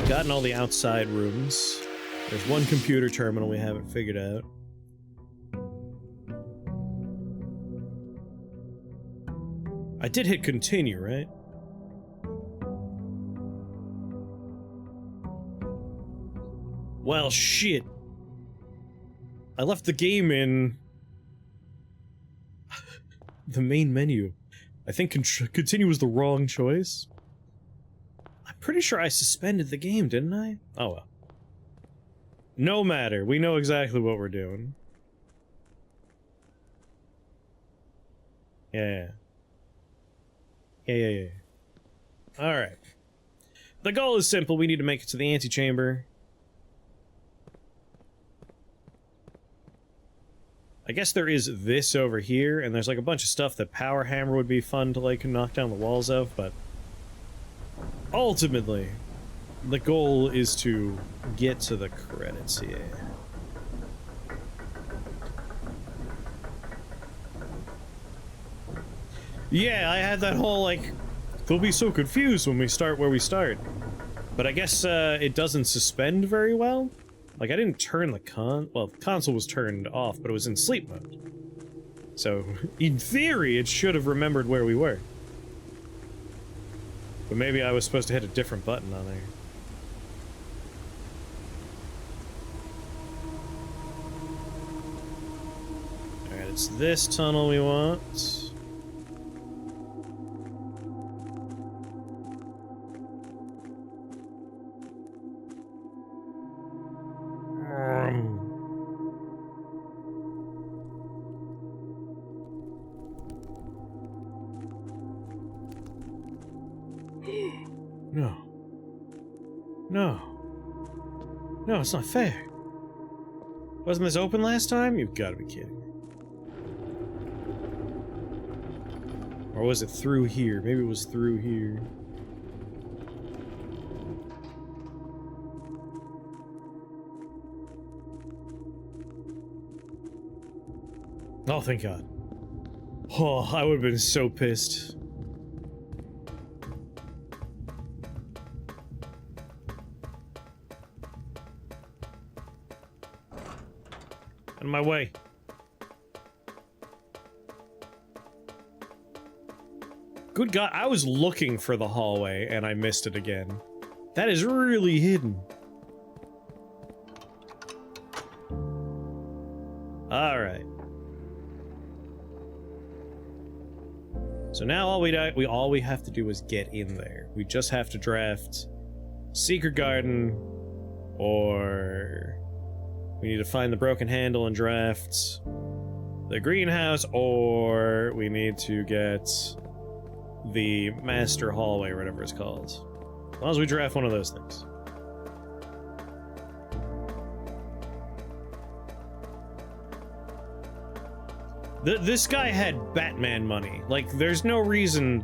gotten all the outside rooms. There's one computer terminal we haven't figured out. I did hit continue, right? Well, shit. I left the game in the main menu. I think continue was the wrong choice. I'm pretty sure I suspended the game, didn't I? Oh well. No matter, we know exactly what we're doing. Yeah. Yeah. Alright. The goal is simple, we need to make it to the antechamber. I guess there is this over here, and there's like a bunch of stuff that Power Hammer would be fun to like knock down the walls of, but ultimately, the goal is to get to the credits here. Yeah, I had that whole like, they'll be so confused when we start where we start. But I guess it doesn't suspend very well. Like, I didn't turn the well, the console was turned off, but it was in sleep mode. So, in theory, it should have remembered where we were. But maybe I was supposed to hit a different button on there. Alright, it's this tunnel we want. No, it's not fair. Wasn't this open last time? You've got to be kidding me. Or was it through here? Maybe it was through here. Oh, thank God. Oh, I would have been so pissed. Out of my way. Good God, I was looking for the hallway and I missed it again. That is really hidden. Alright. So now all we have to do is get in there. We just have to draft Secret Garden, or we need to find the broken handle and draft the greenhouse, or we need to get the master hallway, or whatever it's called. As long as we draft one of those things. This guy had Batman money. Like, there's no reason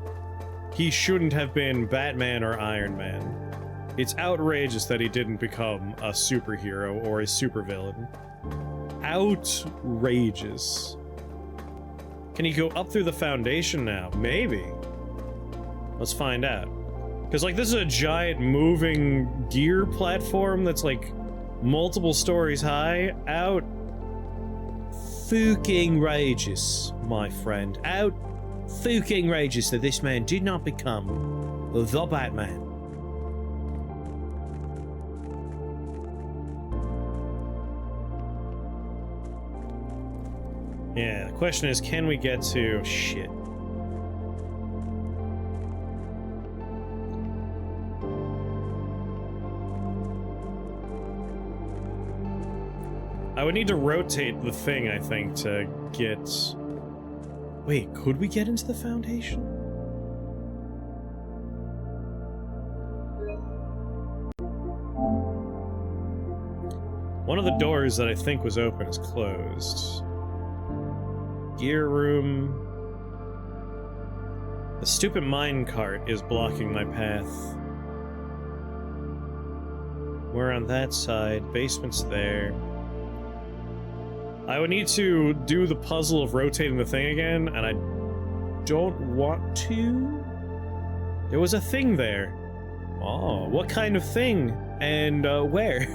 he shouldn't have been Batman or Iron Man. It's outrageous that he didn't become a superhero or a supervillain. Outrageous. Can he go up through the foundation now? Maybe. Let's find out. Because, like, this is a giant moving gear platform that's, like, multiple stories high. Fucking rageous, my friend. Fucking rageous that this man did not become the Batman. Yeah, the question is, can we get to... shit. I would need to rotate the thing, I think, to get... Wait, could we get into the foundation? One of the doors that I think was open is closed. Gear room... The stupid minecart is blocking my path. We're on that side, basement's there. I would need to do the puzzle of rotating the thing again, and I don't want to. There was a thing there. Oh, what kind of thing? And where?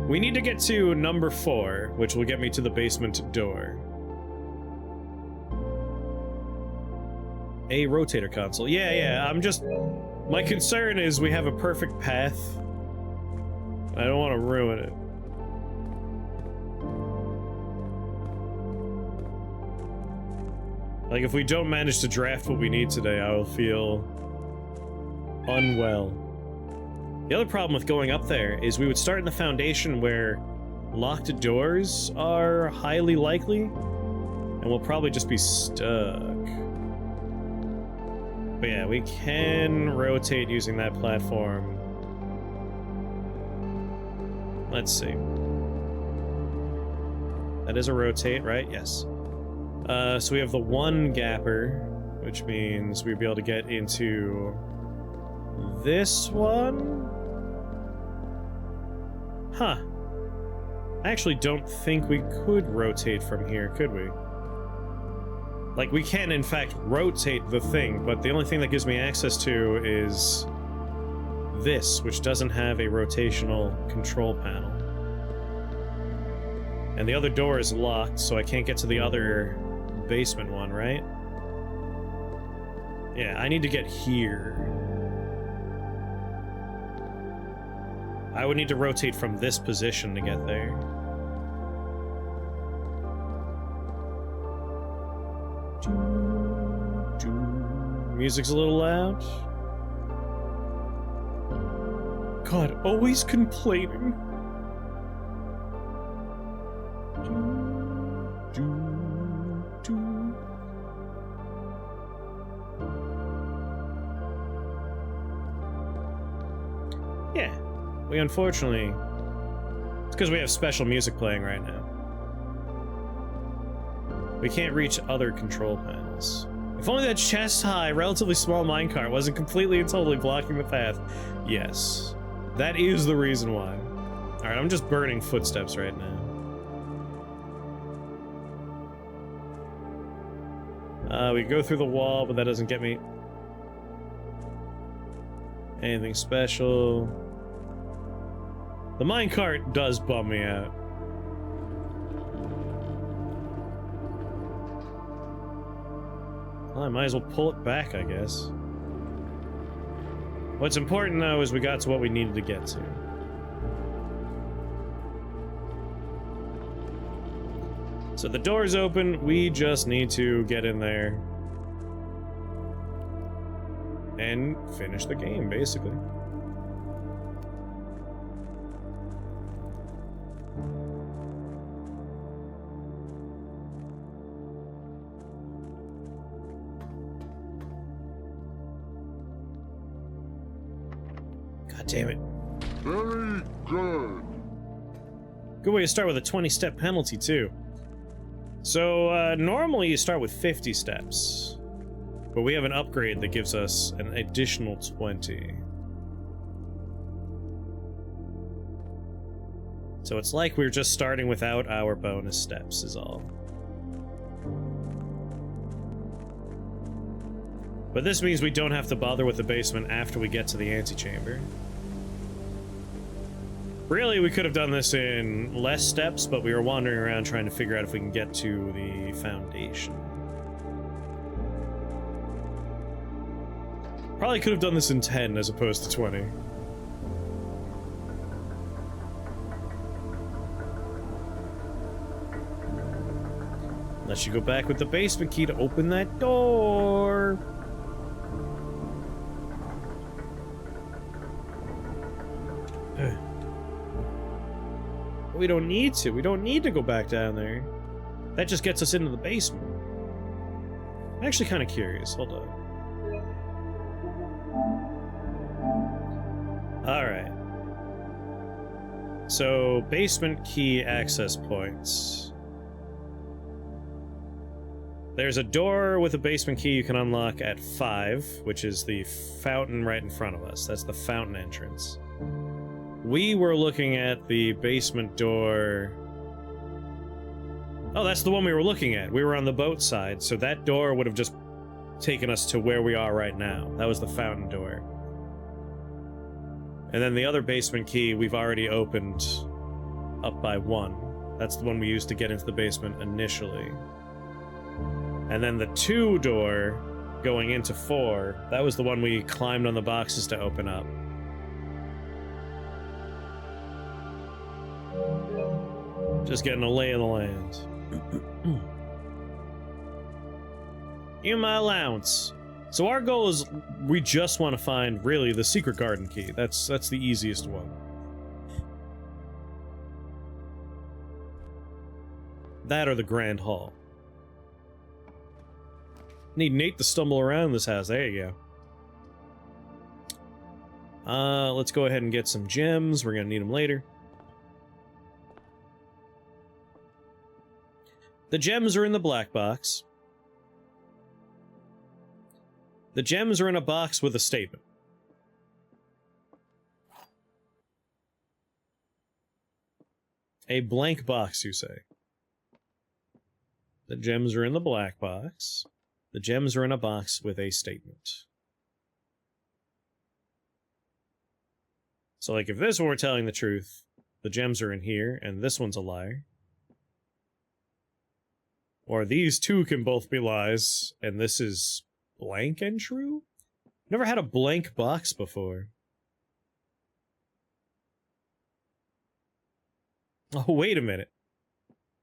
We need to get to number 4, which will get me to the basement door. A rotator console. Yeah, I'm just... My concern is we have a perfect path. I don't want to ruin it. Like, if we don't manage to draft what we need today, I will feel unwell. The other problem with going up there is we would start in the foundation where locked doors are highly likely, and we'll probably just be stuck. But yeah, we can rotate using that platform. Let's see. That is a rotate, right? Yes. So we have the 1 gapper, which means we'd be able to get into this one. Huh. I actually don't think we could rotate from here, could we? Like, we can, in fact, rotate the thing, but the only thing that gives me access to is this, which doesn't have a rotational control panel. And the other door is locked, so I can't get to the other basement one, right? Yeah, I need to get here. I would need to rotate from this position to get there. Music's a little loud. God, always complaining. Yeah, we unfortunately... It's because we have special music playing right now. We can't reach other control panels. If only that chest-high, relatively small minecart wasn't completely and totally blocking the path. Yes. That is the reason why. Alright, I'm just burning footsteps right now. We go through the wall, but that doesn't get me anything special. The minecart does bum me out. Well, I might as well pull it back, I guess. What's important, though, is we got to what we needed to get to. So the door's open, we just need to get in there and finish the game, basically. God damn it. Very good. Good way to start with a 20-step penalty, too. So, normally you start with 50 steps, but we have an upgrade that gives us an additional 20. So it's like we're just starting without our bonus steps, is all. But this means we don't have to bother with the basement after we get to the antechamber. Really, we could have done this in less steps, but we were wandering around trying to figure out if we can get to the foundation. Probably could have done this in 10 as opposed to 20. Let you go back with the basement key to open that door. We don't need to. We don't need to go back down there. That just gets us into the basement. I'm actually kind of curious. Hold on. Alright. So, basement key access points. There's a door with a basement key you can unlock at 5, which is the fountain right in front of us. That's the fountain entrance. We were looking at the basement door... Oh, that's the one we were looking at. We were on the boat side, so that door would have just taken us to where we are right now. That was the fountain door. And then the other basement key we've already opened up by 1. That's the one we used to get into the basement initially. And then the 2 door going into 4, that was the one we climbed on the boxes to open up. Just getting a lay of the land. Give me my allowance. So our goal is, we just want to find, really, the secret garden key. That's the easiest one. That or the Grand Hall. Need Nate to stumble around this house. There you go. Let's go ahead and get some gems. We're gonna need them later. The gems are in the black box. The gems are in a box with a statement. A blank box, you say. The gems are in the black box. The gems are in a box with a statement. So, like, if this were telling the truth, the gems are in here, and this one's a liar. Or these two can both be lies, and this is blank and true? Never had a blank box before. Oh, wait a minute.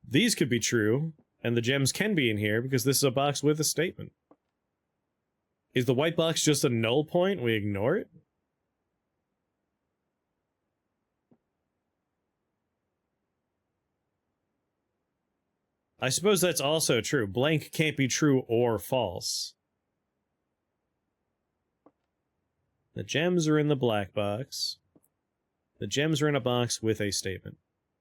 These could be true, and the gems can be in here because this is a box with a statement. Is the white box just a null point? We ignore it? I suppose that's also true. Blank can't be true or false. The gems are in the black box. The gems are in a box with a statement.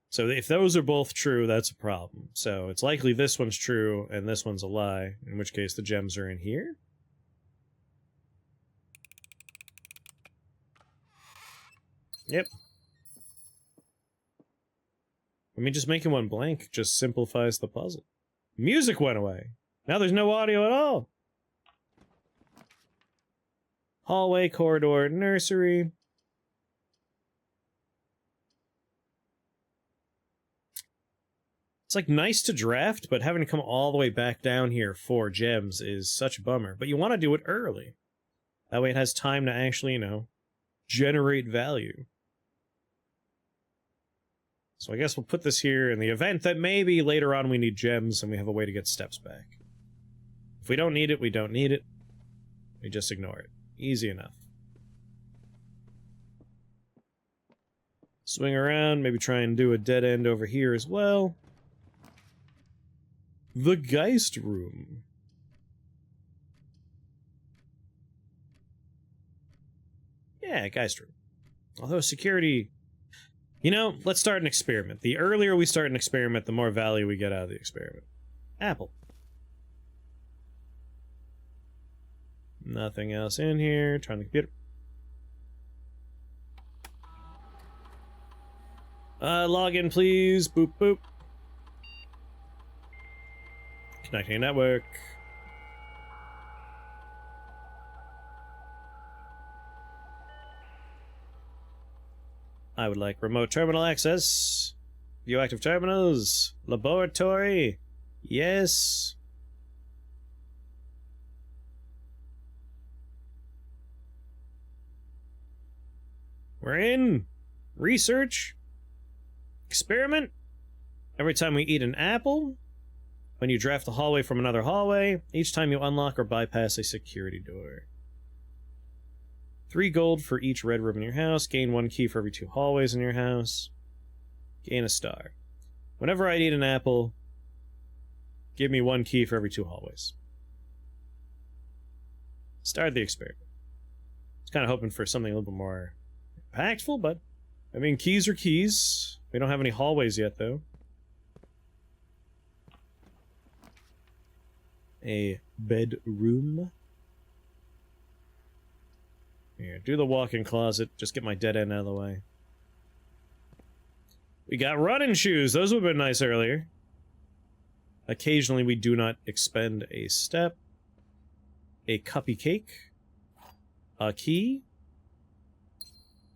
So if those are both true, that's a problem. So it's likely this one's true and this one's a lie, in which case the gems are in here. Yep. I mean, just making one blank just simplifies the puzzle. Music went away. Now there's no audio at all. Hallway, corridor, nursery. It's like nice to draft, but having to come all the way back down here for gems is such a bummer. But you want to do it early. That way it has time to actually, you know, generate value. So I guess we'll put this here in the event that maybe later on we need gems and we have a way to get steps back. If we don't need it, we don't need it. We just ignore it. Easy enough. Swing around, maybe try and do a dead end over here as well. The Geist Room. Yeah, Geist Room. Although security... You know, let's start an experiment. The earlier we start an experiment, the more value we get out of the experiment. Apple. Nothing else in here. Turn the computer. Log in, please. Boop, boop. Connecting network. I would like remote terminal access. View active terminals. Laboratory. Yes. We're in. Research. Experiment. Every time we eat an apple. When you draft a hallway from another hallway. Each time you unlock or bypass a security door. 3 gold for each red room in your house. Gain 1 key for every 2 hallways in your house. Gain a star. Whenever I eat an apple, give me 1 key for every 2 hallways. Start the experiment. I was kind of hoping for something a little bit more impactful, but I mean, keys are keys. We don't have any hallways yet, though. A bedroom. Here, do the walk-in closet. Just get my dead end out of the way. We got running shoes. Those would have been nice earlier. Occasionally, we do not expend a step. A cuppy cake. A key.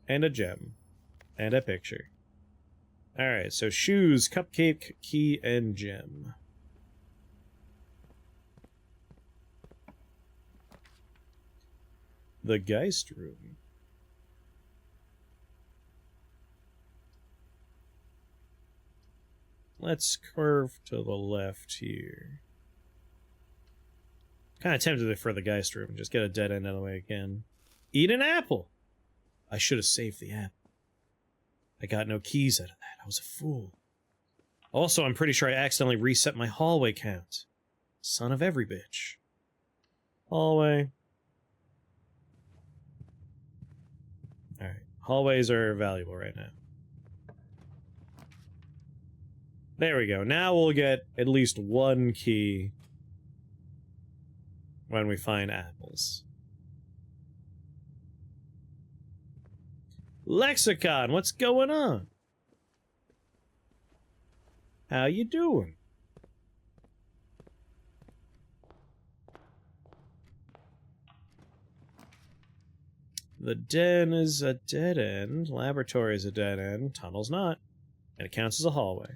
And a gem. And a picture. Alright, so shoes, cupcake, key, and gem. The Geist Room. Let's curve to the left here. Kind of tempted for the Geist Room. Just get a dead end out of the way again. Eat an apple! I should have saved the apple. I got no keys out of that. I was a fool. Also, I'm pretty sure I accidentally reset my hallway count. Son of every bitch. Hallway. Alright. Hallways are valuable right now. There we go. Now we'll get at least one key when we find apples. Lexicon, what's going on? How you doing? The den is a dead end. Laboratory is a dead end. Tunnel's not. And it counts as a hallway.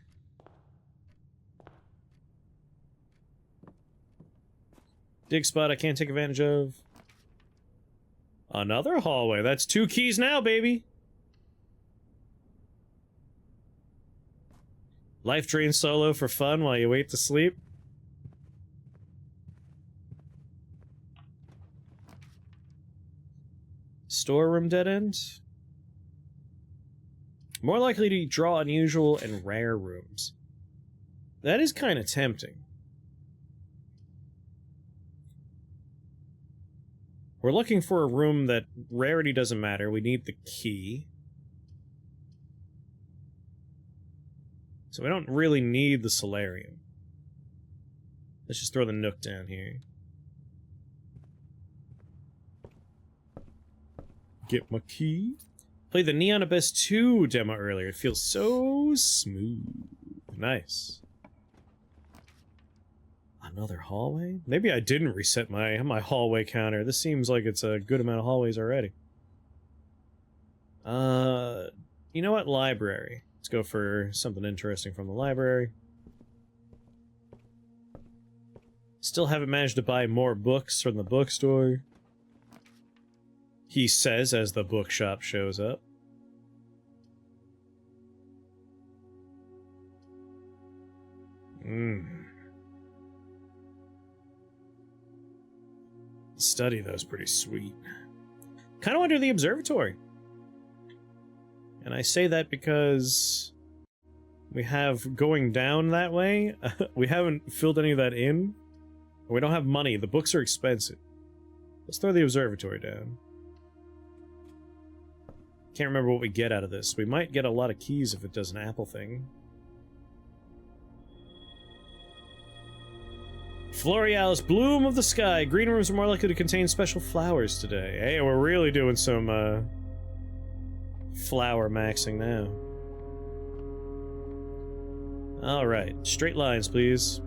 Dig spot I can't take advantage of. Another hallway. That's 2 keys now, baby! Life drain solo for fun while you wait to sleep. Storeroom dead end. More likely to draw unusual and rare rooms. That is kind of tempting. We're looking for a room that rarity doesn't matter. We need the key. So we don't really need the solarium. Let's just throw the nook down here. Get my key. Played the Neon Abyss 2 demo earlier. It feels so smooth. Nice. Another hallway? Maybe I didn't reset my hallway counter. This seems like it's a good amount of hallways already. You know what? Library. Let's go for something interesting from the library. Still haven't managed to buy more books from the bookstore. He says as the bookshop shows up. Study, though, is pretty sweet. Kind of wonder the observatory. And I say that because we have going down that way. We haven't filled any of that in. We don't have money. The books are expensive. Let's throw the observatory down. Can't remember what we get out of this. We might get a lot of keys if it does an apple thing. Florealis, bloom of the sky. Green rooms are more likely to contain special flowers today. Hey, we're really doing some, flower maxing now. Alright, straight lines, please.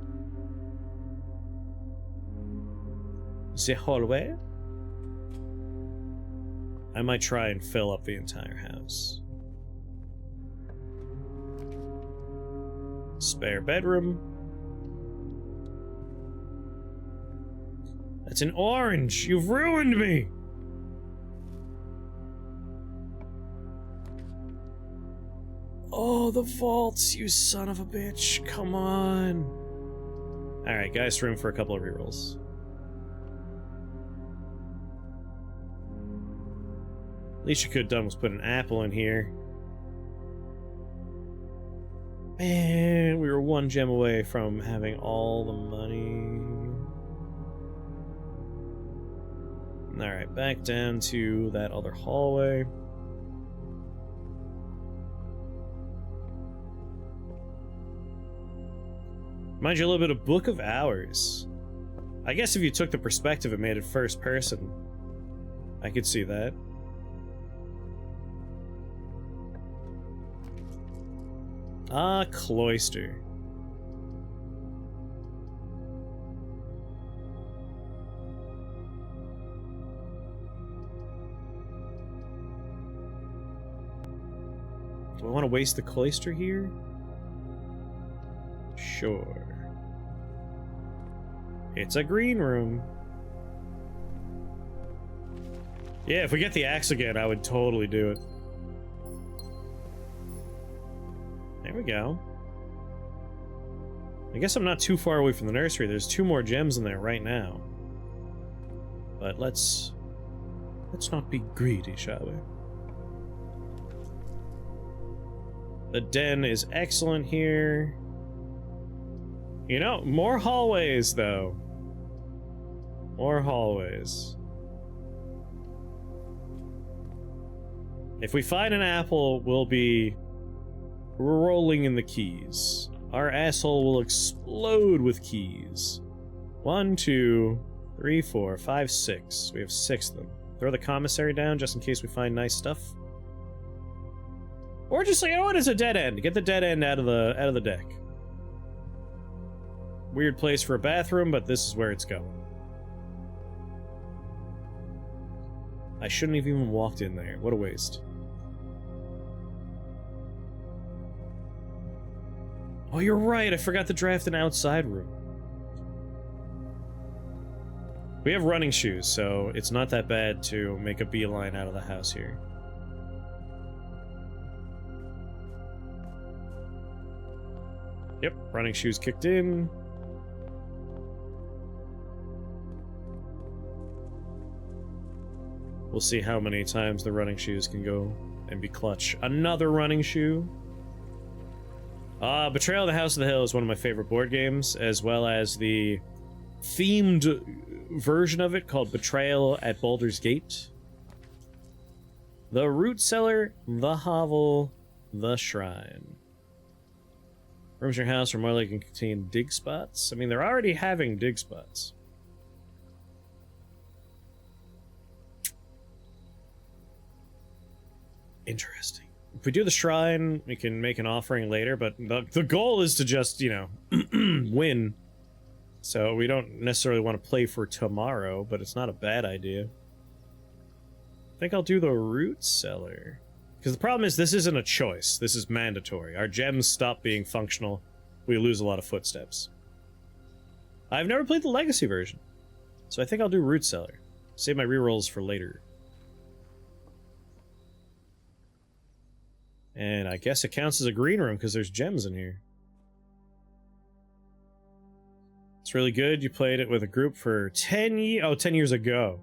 The hallway? I might try and fill up the entire house. Spare bedroom. That's an orange! You've ruined me! Oh, the vaults, you son of a bitch. Come on. Alright, guys, room for a couple of rerolls. Least you could have done was put an apple in here. Man, we were 1 gem away from having all the money. Alright, back down to that other hallway. Mind you, a little bit of Book of Hours. I guess if you took the perspective and made it first person, I could see that. Ah, cloister. Do I want to waste the cloister here? Sure. It's a green room. Yeah, if we get the axe again, I would totally do it. There we go. I guess I'm not too far away from the nursery. There's 2 more gems in there right now. But let's not be greedy, shall we? The den is excellent here. You know, more hallways, though. More hallways. If we find an apple, we'll be rolling in the keys. Our asshole will explode with keys. 1, 2, 3, 4, 5, 6. We have 6 of them. Throw the commissary down just in case we find nice stuff. Or just, you know what, it's a dead end. Get the dead end out of the deck. Weird place for a bathroom, but this is where it's going. I shouldn't have even walked in there. What a waste. Oh, you're right. I forgot to draft an outside room. We have running shoes, so it's not that bad to make a beeline out of the house here. Yep, running shoes kicked in. We'll see how many times the running shoes can go and be clutch. Another running shoe. Betrayal of the House of the Hill is one of my favorite board games, as well as the themed version of it called Betrayal at Baldur's Gate. The Root Cellar, the Hovel, the Shrine. Rooms in your house are more likely to contain dig spots. I mean, they're already having dig spots. Interesting. If we do the shrine, we can make an offering later, but the goal is to just, you know, win. So we don't necessarily want to play for tomorrow, but it's not a bad idea. I think I'll do the Root Cellar. Because the problem is, this isn't a choice. This is mandatory. Our gems stop being functional. We lose a lot of footsteps. I've never played the Legacy version, so I think I'll do Root Cellar. Save my rerolls for later. And I guess it counts as a green room because there's gems in here. It's really good. You played it with a group for 10 years ago.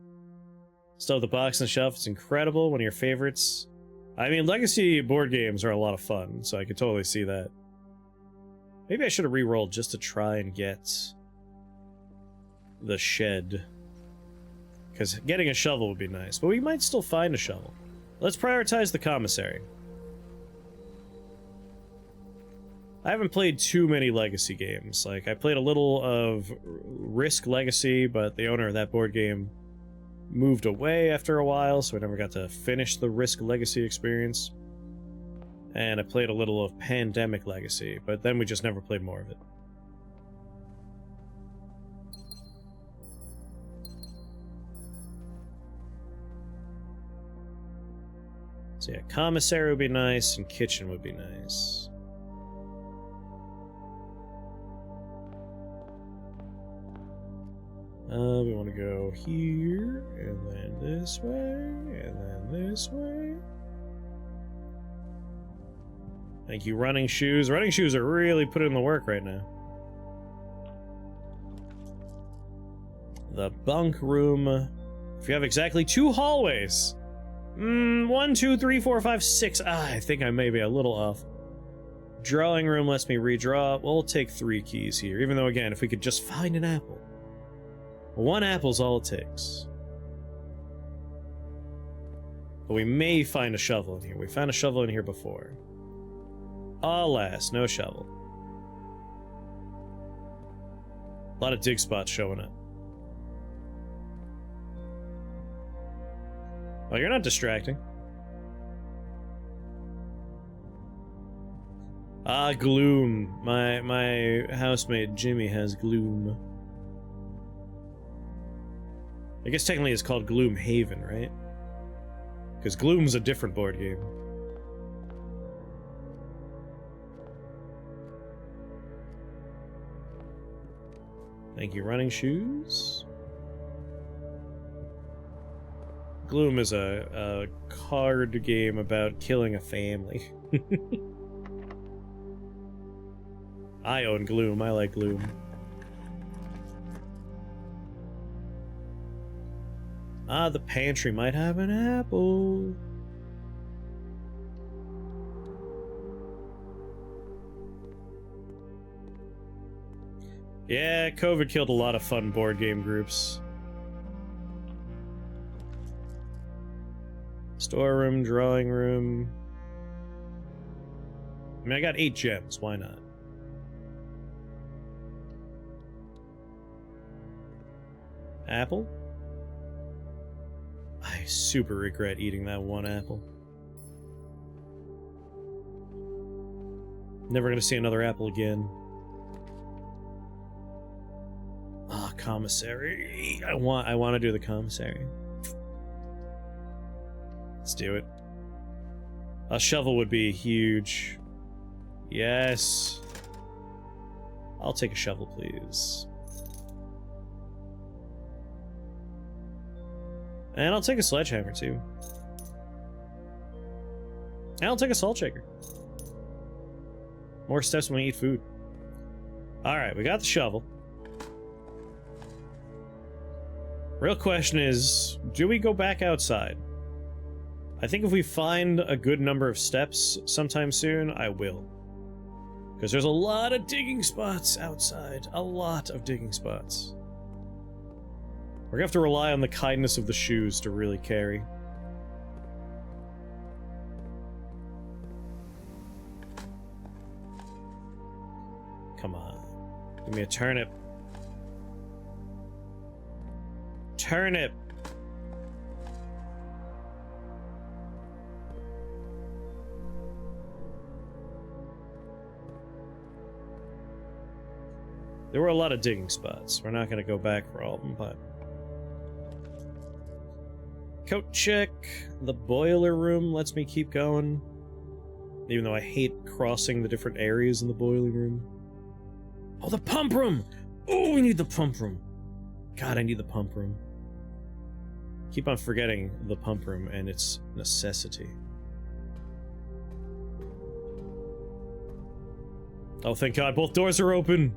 Still have the box on the shelf. It's incredible. One of your favorites. I mean, Legacy board games are a lot of fun, so I could totally see that. Maybe I should have re-rolled just to try and get the shed. Because getting a shovel would be nice, but we might still find a shovel. Let's prioritize the commissary. I haven't played too many Legacy games. Like, I played a little of Risk Legacy, but the owner of that board game moved away after a while, so I never got to finish the Risk Legacy experience. And I played a little of Pandemic Legacy, but then we just never played more of it. So yeah, commissary would be nice, and kitchen would be nice. We want to go here, and then this way, and then this way. Thank you, running shoes. Running shoes are really putting in the work right now. The bunk room. If you have exactly 2 hallways. 1, 2, 3, 4, 5, 6. I think I may be a little off. Drawing room lets me redraw. We'll take 3 keys here, even though, again, if we could just find an apple. 1 apple's all it takes. But we may find a shovel in here. We found a shovel in here before. Alas, no shovel. A lot of dig spots showing up. Oh, you're not distracting. Ah, gloom. My housemate Jimmy has gloom. I guess technically it's called Gloom Haven, right? Because Gloom's a different board game. Thank you, running shoes. Gloom is a card game about killing a family. I own Gloom. I like Gloom. Ah, the pantry might have an apple. Yeah, COVID killed a lot of fun board game groups. Storeroom, drawing room. I mean, I got 8 gems. Why not? Apple? I super regret eating that one apple. Never gonna see another apple again. Ah, commissary. I want to do the commissary. Let's do it. A shovel would be huge. Yes. I'll take a shovel, please. And I'll take a sledgehammer, too. And I'll take a salt shaker. More steps when we eat food. Alright, we got the shovel. Real question is, do we go back outside? I think if we find a good number of steps sometime soon, I will. Because there's a lot of digging spots outside. A lot of digging spots. We're gonna have to rely on the kindness of the shoes to really carry. Come on. Give me a turnip. Turnip! There were a lot of digging spots. We're not gonna go back for all of them, but... Coat check. The boiler room lets me keep going. Even though I hate crossing the different areas in the boiler room. Oh, the pump room! Oh, we need the pump room. God, I need the pump room. Keep on forgetting the pump room and its necessity. Oh, thank God, both doors are open!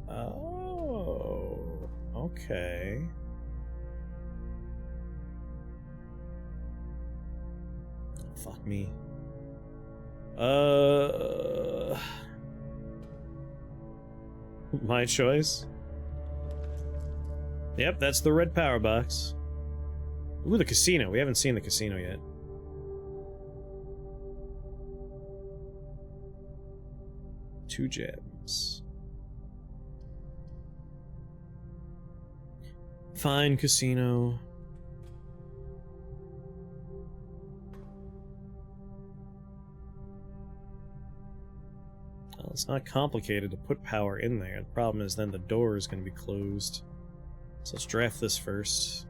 Oh, okay. Fuck me. My choice? Yep, that's the red power box. Ooh, the casino. We haven't seen the casino yet. Two gems. Fine casino. Well, it's not complicated to put power in there. The problem is then the door is going to be closed. So let's draft this first.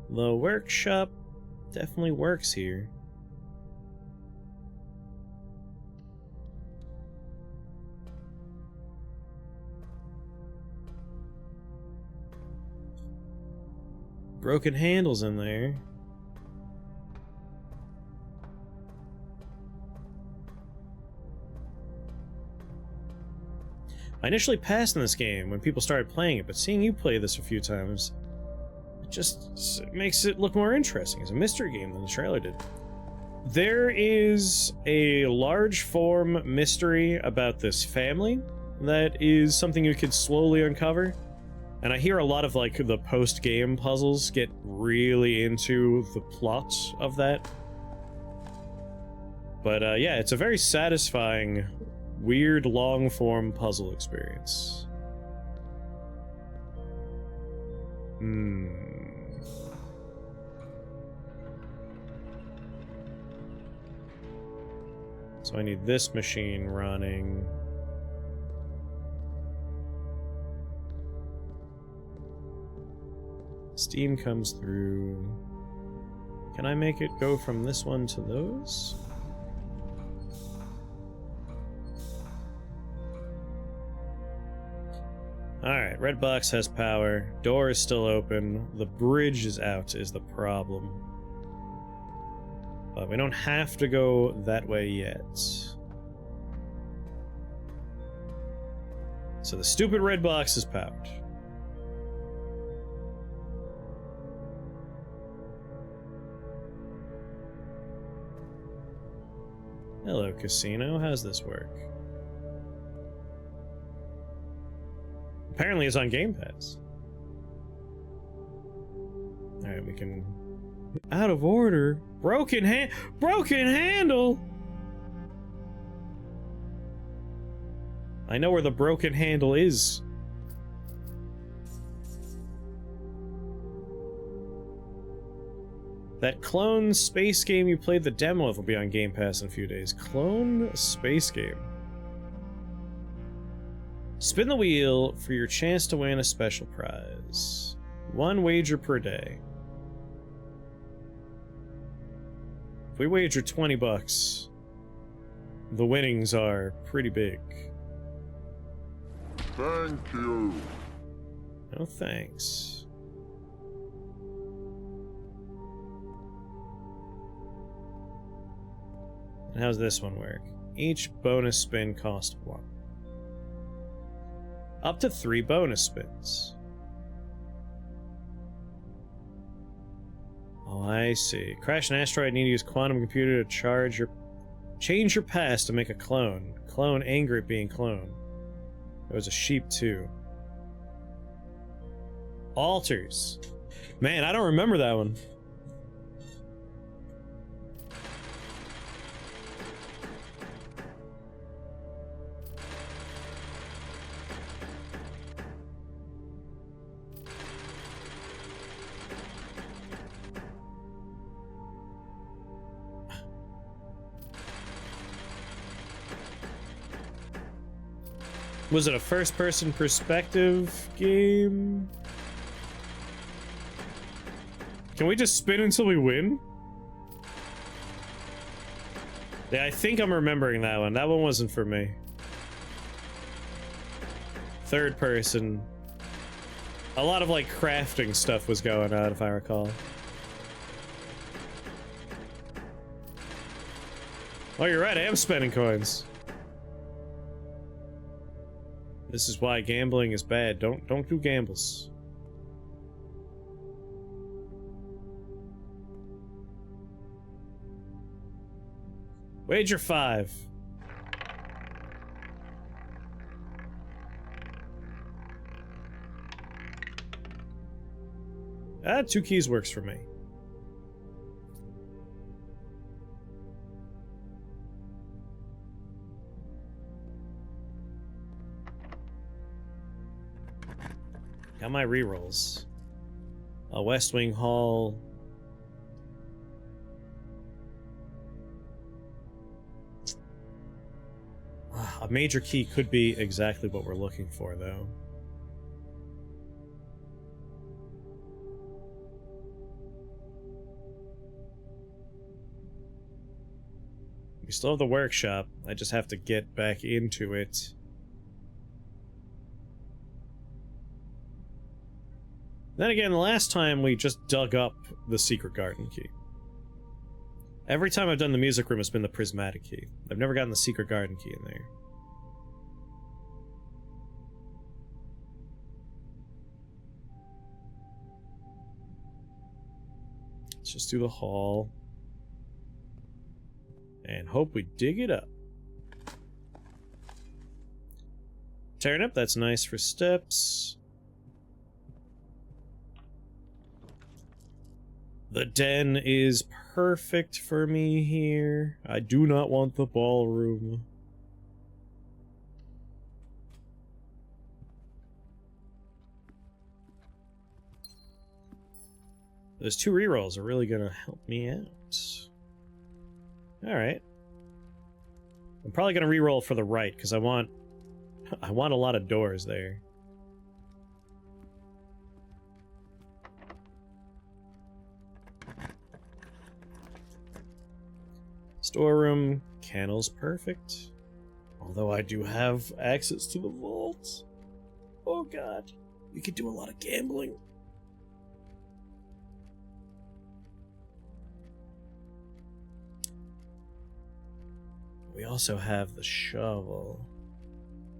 The workshop definitely works here. Broken handles in there. I initially passed in this game when people started playing it, but seeing you play this a few times, it just makes it look more interesting as a mystery game than the trailer did. There is a large form mystery about this family that is something you could slowly uncover. And I hear a lot of, like, the post-game puzzles get really into the plot of that. But, yeah, it's a very satisfying, weird, long-form puzzle experience. So I need this machine running. Steam comes through. Can I make it go from this one to those? Alright, red box has power. Door is still open. The bridge is out is the problem. But we don't have to go that way yet. So the stupid red box is powered. Hello, casino. How's this work? Apparently it's on Game Pass. Alright, we can... Out of order. Broken handle! I know where the broken handle is. That clone space game you played the demo of will be on Game Pass in a few days. Clone space game. Spin the wheel for your chance to win a special prize. 1 wager per day. If we wager 20 bucks, the winnings are pretty big. Thank you. No thanks. And how's this one work? Each bonus spin costs 1. Up to 3 bonus spins. Oh, I see. Crash an asteroid, need to use quantum computer to change your past to make a clone. Clone angry at being cloned. There was a sheep too. Altars. Man, I don't remember that one. Was it a first-person perspective game? Can we just spin until we win? Yeah, I think I'm remembering that one. That one wasn't for me. Third person. A lot of, like, crafting stuff was going on, if I recall. Oh, you're right, I am spending coins. This is why gambling is bad. Don't do gambles. Wager 5. Ah, 2 keys works for me. Got my rerolls. A West Wing Hall. A major key could be exactly what we're looking for, though. We still have the workshop. I just have to get back into it. Then again, the last time we just dug up the secret garden key. Every time I've done the music room, it's been the prismatic key. I've never gotten the secret garden key in there. Let's just do the hall. And hope we dig it up. Turnip, that's nice for steps. The den is perfect for me here. I do not want the ballroom. Those 2 rerolls are really gonna help me out. Alright. I'm probably gonna reroll for the right, because I want a lot of doors there. Storeroom, kennel's perfect. Although I do have access to the vault. Oh god. We could do a lot of gambling. We also have the shovel.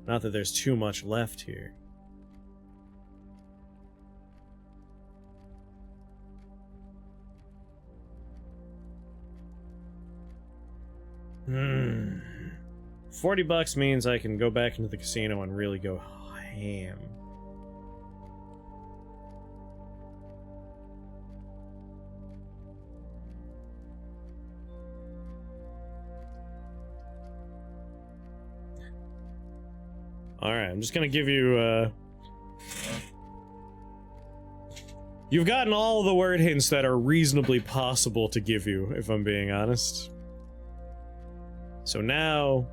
Not that there's too much left here. $40 means I can go back into the casino and really go ham. Alright, I'm just gonna give you, you've gotten all the word hints that are reasonably possible to give you, if I'm being honest. So now,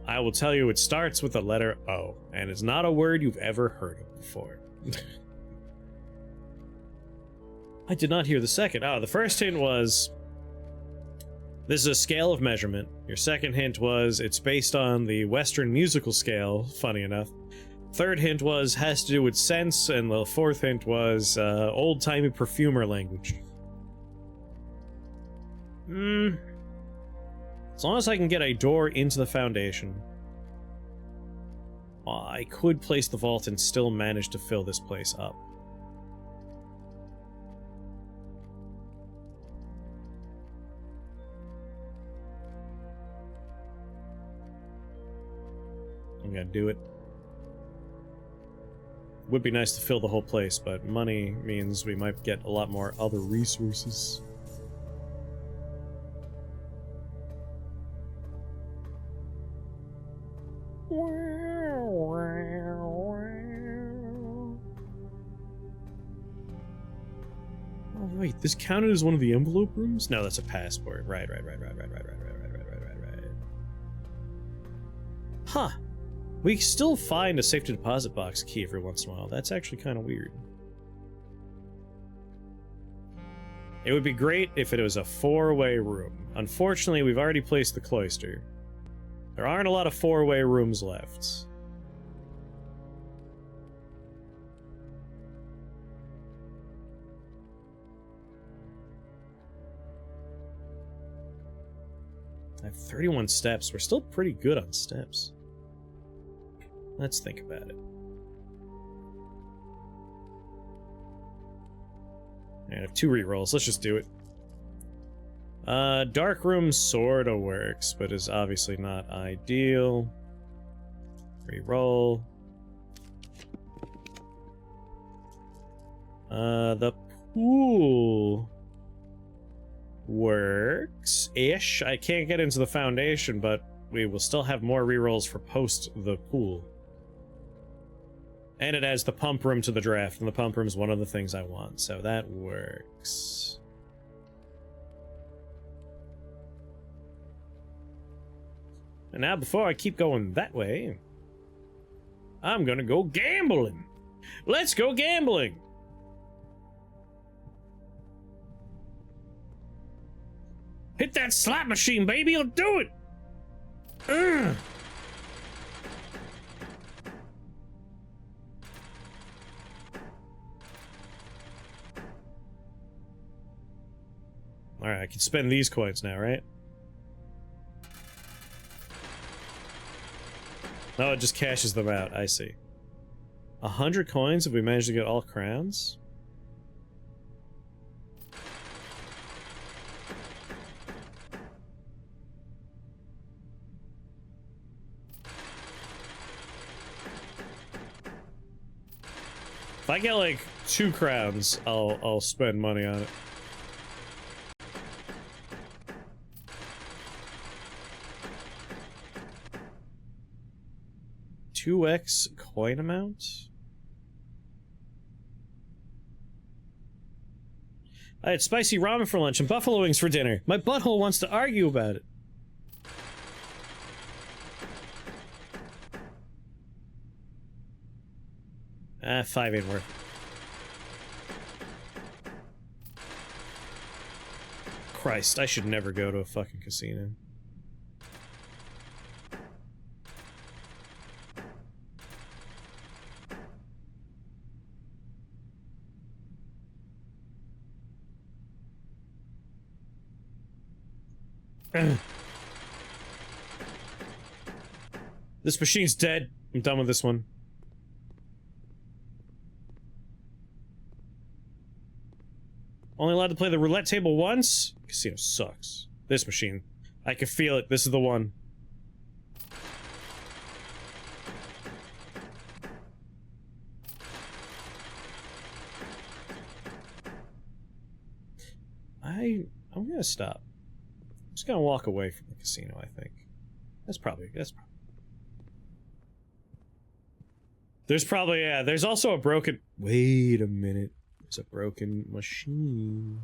I will tell you it starts with the letter O, and it's not a word you've ever heard of before. I did not hear the second. Oh, the first hint was, this is a scale of measurement. Your second hint was, it's based on the Western musical scale, funny enough. Third hint was, has to do with sense, and the fourth hint was, old-timey perfumer language. As long as I can get a door into the foundation, I could place the vault and still manage to fill this place up. I'm gonna do it. Would be nice to fill the whole place, but money means we might get a lot more other resources. Oh wait, this counted as one of the envelope rooms? No, that's a passport. Right. Huh. We still find a safe deposit box key every once in a while. That's actually kind of weird. It would be great if it was a four-way room. Unfortunately, we've already placed the cloister. There aren't a lot of four-way rooms left. I have 31 steps. We're still pretty good on steps. Let's think about it. I have 2 rerolls. Let's just do it. Dark room sorta works, but is obviously not ideal. Reroll. The pool works-ish. I can't get into the foundation, but we will still have more rerolls for post the pool. And it adds the pump room to the draft, and the pump room is one of the things I want, so that works. And now, before I keep going that way, I'm gonna go gambling. Let's go gambling! Hit that slot machine, baby! I'll do it! Ugh. Alright, I can spend these coins now, right? Oh, it just cashes them out. I see. 100 coins if we manage to get all crowns? If I get like 2 crowns, I'll spend money on it. $2x coin amount? I had spicy ramen for lunch and buffalo wings for dinner. My butthole wants to argue about it. Ah, 5 ain't worth it. Christ, I should never go to a fucking casino. This machine's dead. I'm done with this one. Only allowed to play the roulette table once? Casino sucks. This machine. I can feel it. This is the one. I'm gonna stop. I'm just gonna walk away from the casino, I think. That's probably. There's probably, yeah, there's also a broken... Wait a minute. There's a broken machine.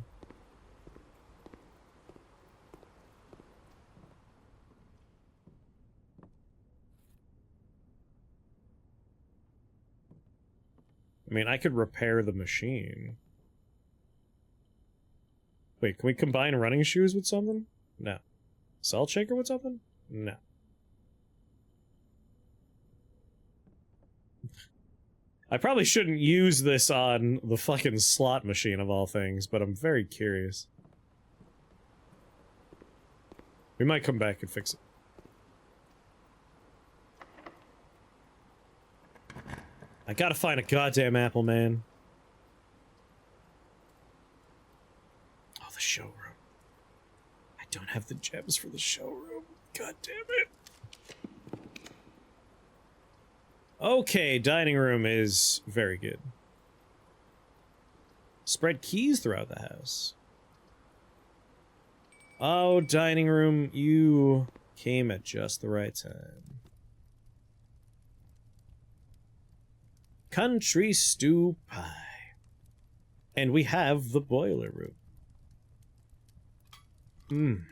I mean, I could repair the machine. Wait, can we combine running shoes with something? No. Salt shaker with something? No. I probably shouldn't use this on the fucking slot machine of all things, but I'm very curious. We might come back and fix it. I gotta find a goddamn apple, man. Oh, the showroom. I don't have the gems for the showroom. God damn it. Okay, dining room is very good. Spread keys throughout the house. Oh, dining room, you came at just the right time. Country stew pie. And we have the boiler room. Mmm.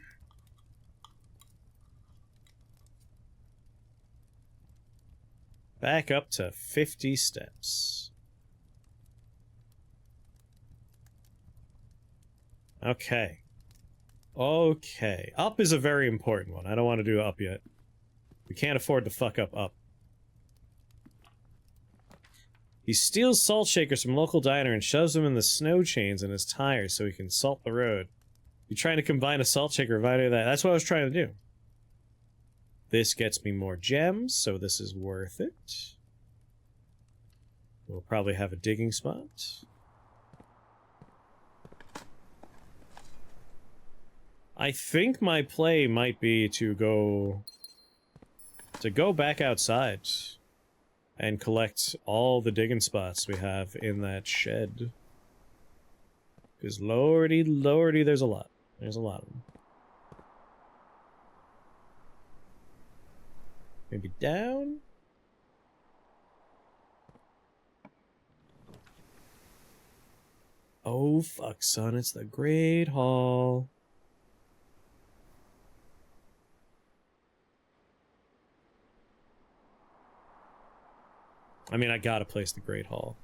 Back up to 50 steps. Okay. Okay. Up is a very important one. I don't want to do up yet. We can't afford to fuck up. He steals salt shakers from local diner and shoves them in the snow chains in his tires so he can salt the road. You're trying to combine a salt shaker with that. That's what I was trying to do. This gets me more gems, so this is worth it. We'll probably have a digging spot. I think my play might be to go back outside and collect all the digging spots we have in that shed. Because lordy, there's a lot. There's a lot of them. Maybe down? Oh, fuck, son, it's the Great Hall. I mean, I gotta place the Great Hall.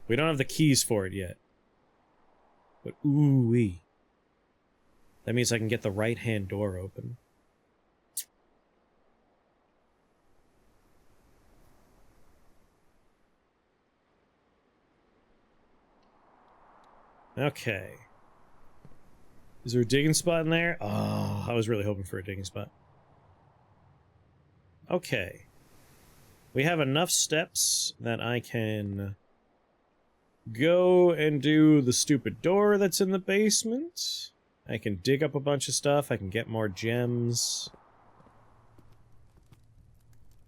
We don't have the keys for it yet. But ooh-wee. That means I can get the right-hand door open. Okay. Is there a digging spot in there? Oh, I was really hoping for a digging spot. Okay. We have enough steps that I can go and do the stupid door that's in the basement. I can dig up a bunch of stuff. I can get more gems.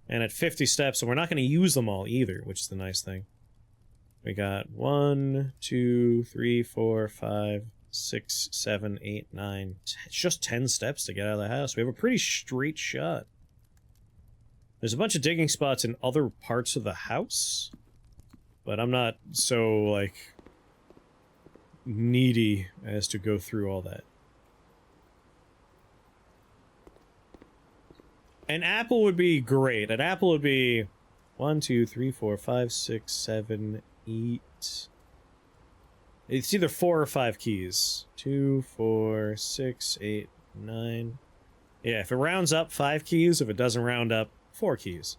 And at 50 steps, and we're not going to use them all either, which is the nice thing. We got 1, 2, 3, 4, 5, 6, 7, 8, 9, 10. It's just 10 steps to get out of the house. We have a pretty straight shot. There's a bunch of digging spots in other parts of the house, but I'm not so, like, needy as to go through all that. An apple would be great. An apple would be 1, 2, 3, 4, 5, 6, 7, 8. It's either 4 or 5 keys. 2, 4, 6, 8, 9. Yeah, if it rounds up, 5 keys. If it doesn't round up, 4 keys.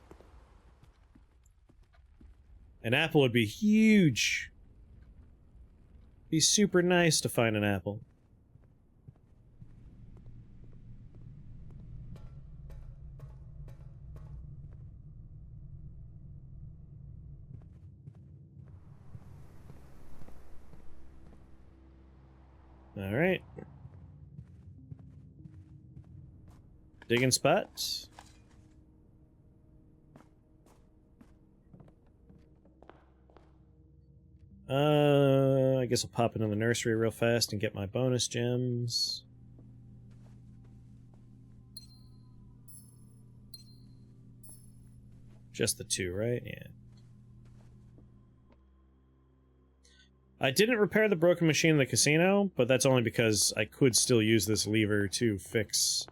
An apple would be huge. Be super nice to find an apple. Alright. Digging spots. I guess I'll pop into the nursery real fast and get my bonus gems. Just the 2, right? Yeah. I didn't repair the broken machine in the casino, but that's only because I could still use this lever to fix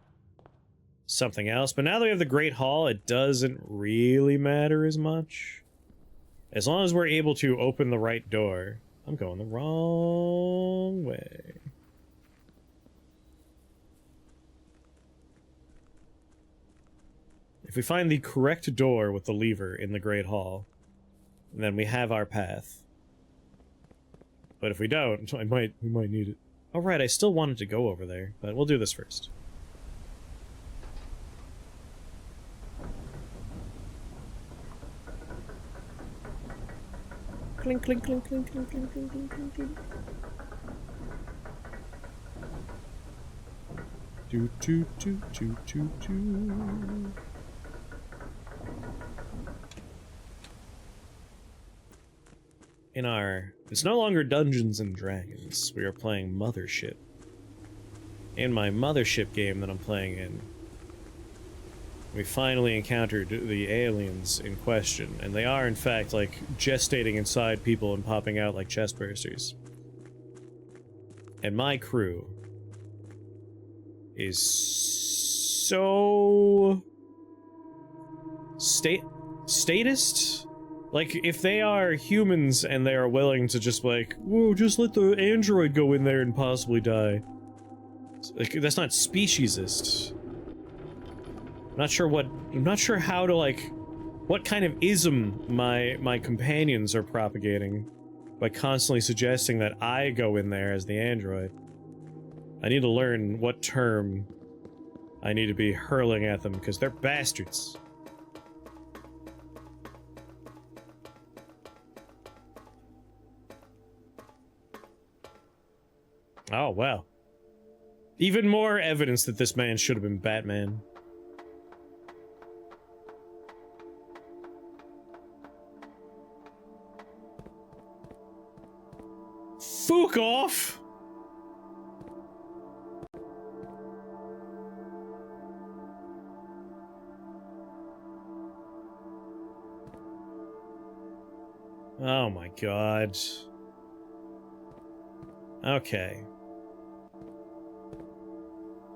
something else. But now that we have the Great Hall, it doesn't really matter as much. As long as we're able to open the right door. I'm going the wrong way. If we find the correct door with the lever in the Great Hall, then we have our path. But if we don't, we might need it. Oh right, I still wanted to go over there, but we'll do this first. Clink, clink, clink, clink, clink, clink, clink, clink, clink, clink. Do, do, do, do, do, do. In our... It's no longer Dungeons and Dragons. We are playing Mothership. In my Mothership game that I'm playing in, we finally encountered the aliens in question, and they are, in fact, like, gestating inside people and popping out like chestbursters. And my crew is so... statist? Like, if they are humans and they are willing to just, like, whoa, just let the android go in there and possibly die. Like, that's not speciesist. I'm not sure how to, like, what kind of ism my companions are propagating by constantly suggesting that I go in there as the android. I need to learn what term I need to be hurling at them, because they're bastards. Oh, wow. Even more evidence that this man should have been Batman. Fuck off! Oh my god. Okay.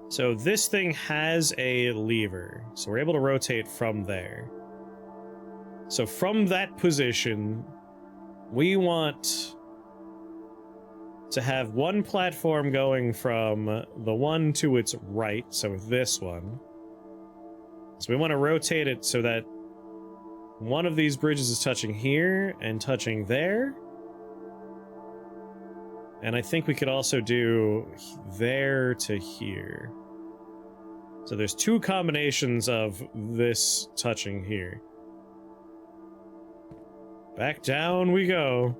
So this thing has a lever, so we're able to rotate from there. So from that position, we want to have one platform going from the one to its right, so this one. So we want to rotate it so that one of these bridges is touching here and touching there. And I think we could also do there to here. So there's 2 combinations of this touching here. Back down we go.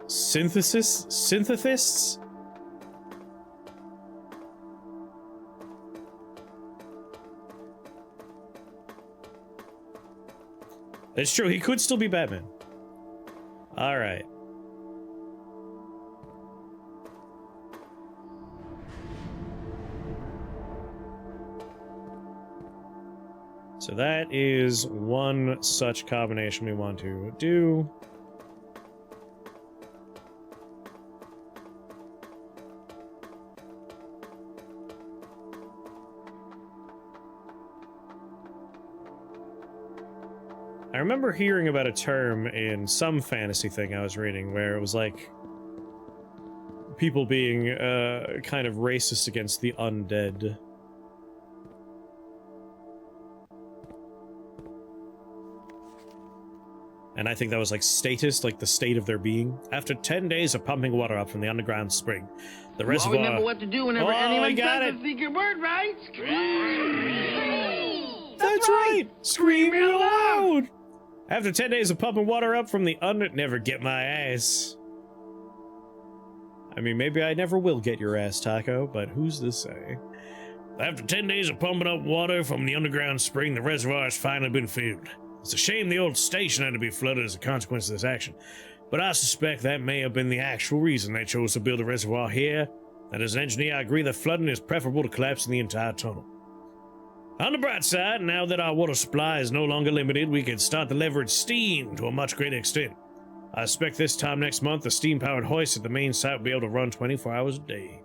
Synthesists? It's true, he could still be Batman. Alright. So that is one such combination we want to do. I remember hearing about a term in some fantasy thing I was reading where it was like people being kind of racist against the undead. And I think that was like statist, like the state of their being. After 10 days of pumping water up from the underground spring, the reservoir... You all remember what to do whenever anyone says the secret word, right? Scream! That's right! Scream real loud! After 10 days of pumping water up from the under... Never get my ass. I mean, maybe I never will get your ass, Taco, but who's to say? After 10 days of pumping up water from the underground spring, the reservoir has finally been filled. It's a shame the old station had to be flooded as a consequence of this action, but I suspect that may have been the actual reason they chose to build a reservoir here, and as an engineer I agree that flooding is preferable to collapsing the entire tunnel. On the bright side, now that our water supply is no longer limited, we can start to leverage steam to a much greater extent. I expect this time next month the steam-powered hoist at the main site will be able to run 24 hours a day.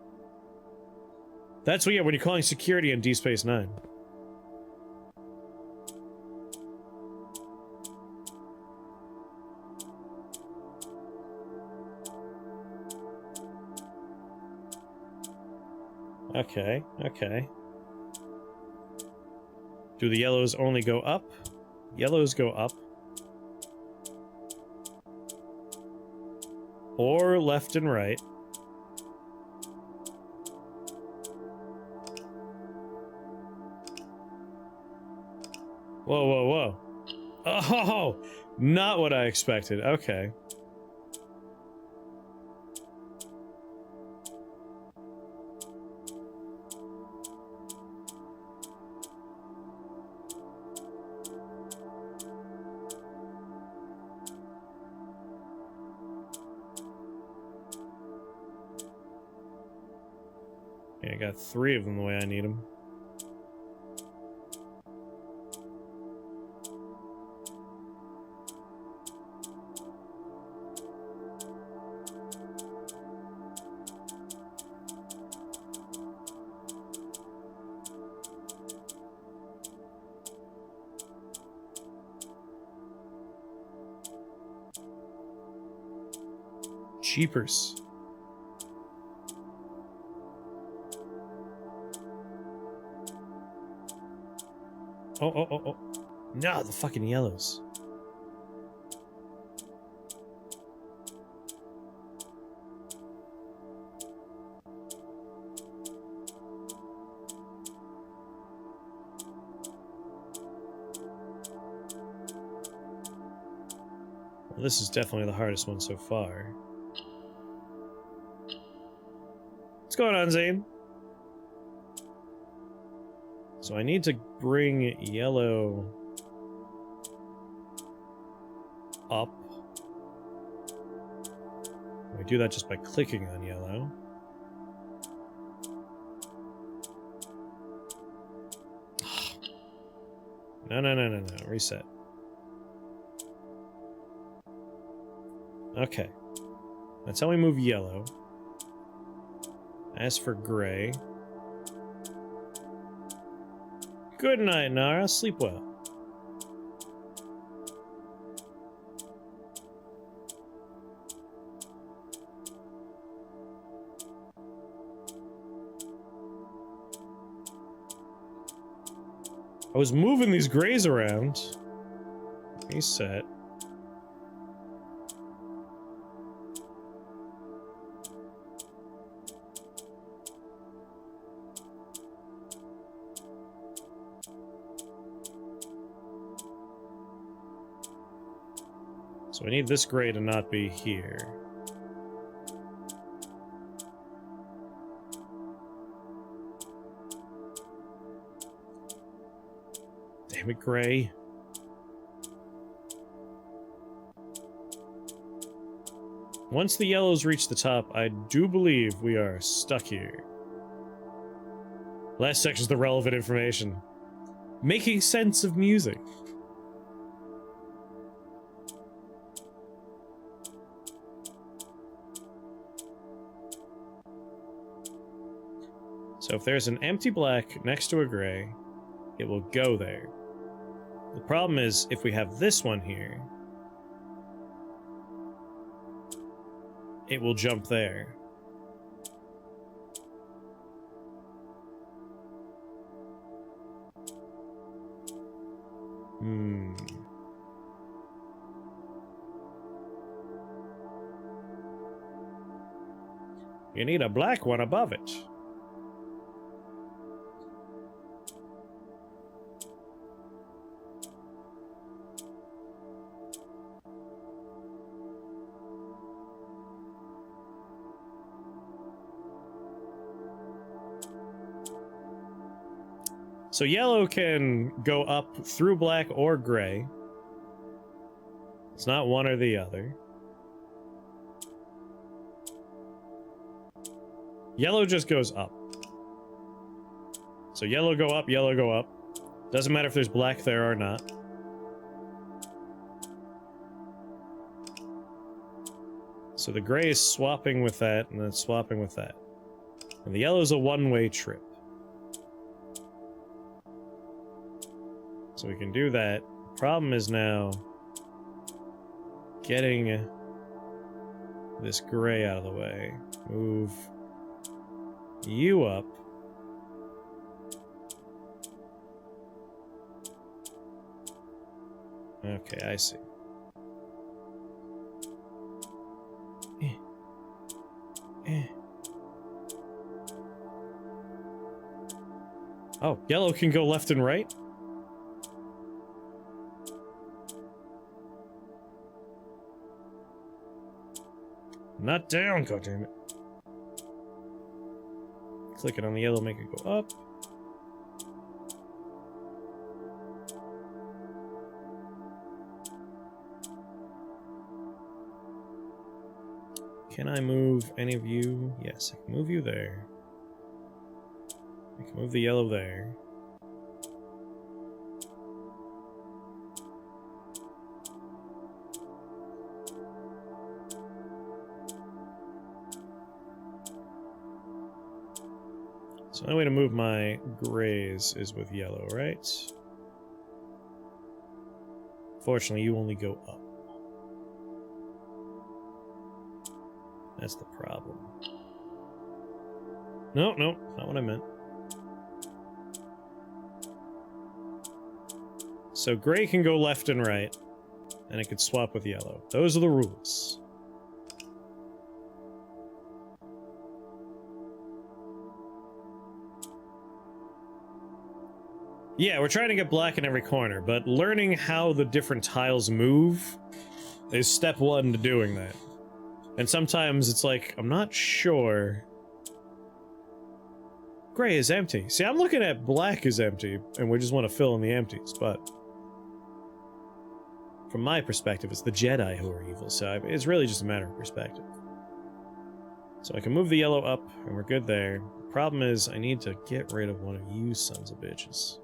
That's what, yeah, when you're calling security in D Space Nine. Okay, okay. Do the yellows only go up? Yellows go up. Or left and right. Whoa, whoa, whoa. Oh, not what I expected. Okay. Yeah, I got 3 of them the way I need them. Cheapers. Oh. No, the fucking yellows. Well, this is definitely the hardest one so far. What's going on, Zane? So I need to bring yellow up. I do that just by clicking on yellow. No. Reset. Okay. That's how we move yellow. As for gray... Good night, Nara. Sleep well. I was moving these grays around. Reset. So I need this gray to not be here. Damn it, gray. Once the yellows reach the top, I do believe we are stuck here. Last section's the relevant information. Making sense of music. So if there's an empty black next to a gray, it will go there. The problem is, if we have this one here, it will jump there. You need a black one above it. So yellow can go up through black or gray. It's not one or the other. Yellow just goes up. So yellow go up, yellow go up. Doesn't matter if there's black there or not. So the gray is swapping with that, and then swapping with that. And the yellow's a one-way trip. So we can do that. Problem is now getting this gray out of the way. Move you up. Okay, I see. Oh, yellow can go left and right? Not down, goddammit. Click it on the yellow, make it go up. Can I move any of you? Yes, I can move you there. I can move the yellow there. So the only way to move my grays is with yellow, right? Fortunately, you only go up. That's the problem. No, no, not what I meant. So gray can go left and right, and it could swap with yellow. Those are the rules. Yeah, we're trying to get black in every corner, but learning how the different tiles move is step one to doing that. And sometimes it's like, I'm not sure. Gray is empty. See, I'm looking at black is empty, and we just want to fill in the empties, but from my perspective, it's the Jedi who are evil, so it's really just a matter of perspective. So I can move the yellow up, and we're good there. The problem is, I need to get rid of one of you sons of bitches.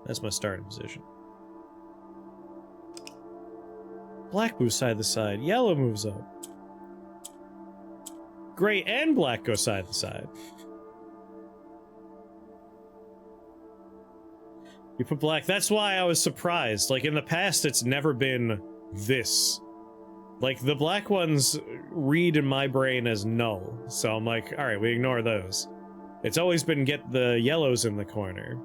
That's my starting position. Black moves side to side. Yellow moves up. Gray and black go side to side. You put black. That's why I was surprised. Like, in the past, it's never been this. Like, the black ones read in my brain as null. So I'm like, alright, we ignore those. It's always been get the yellows in the corner.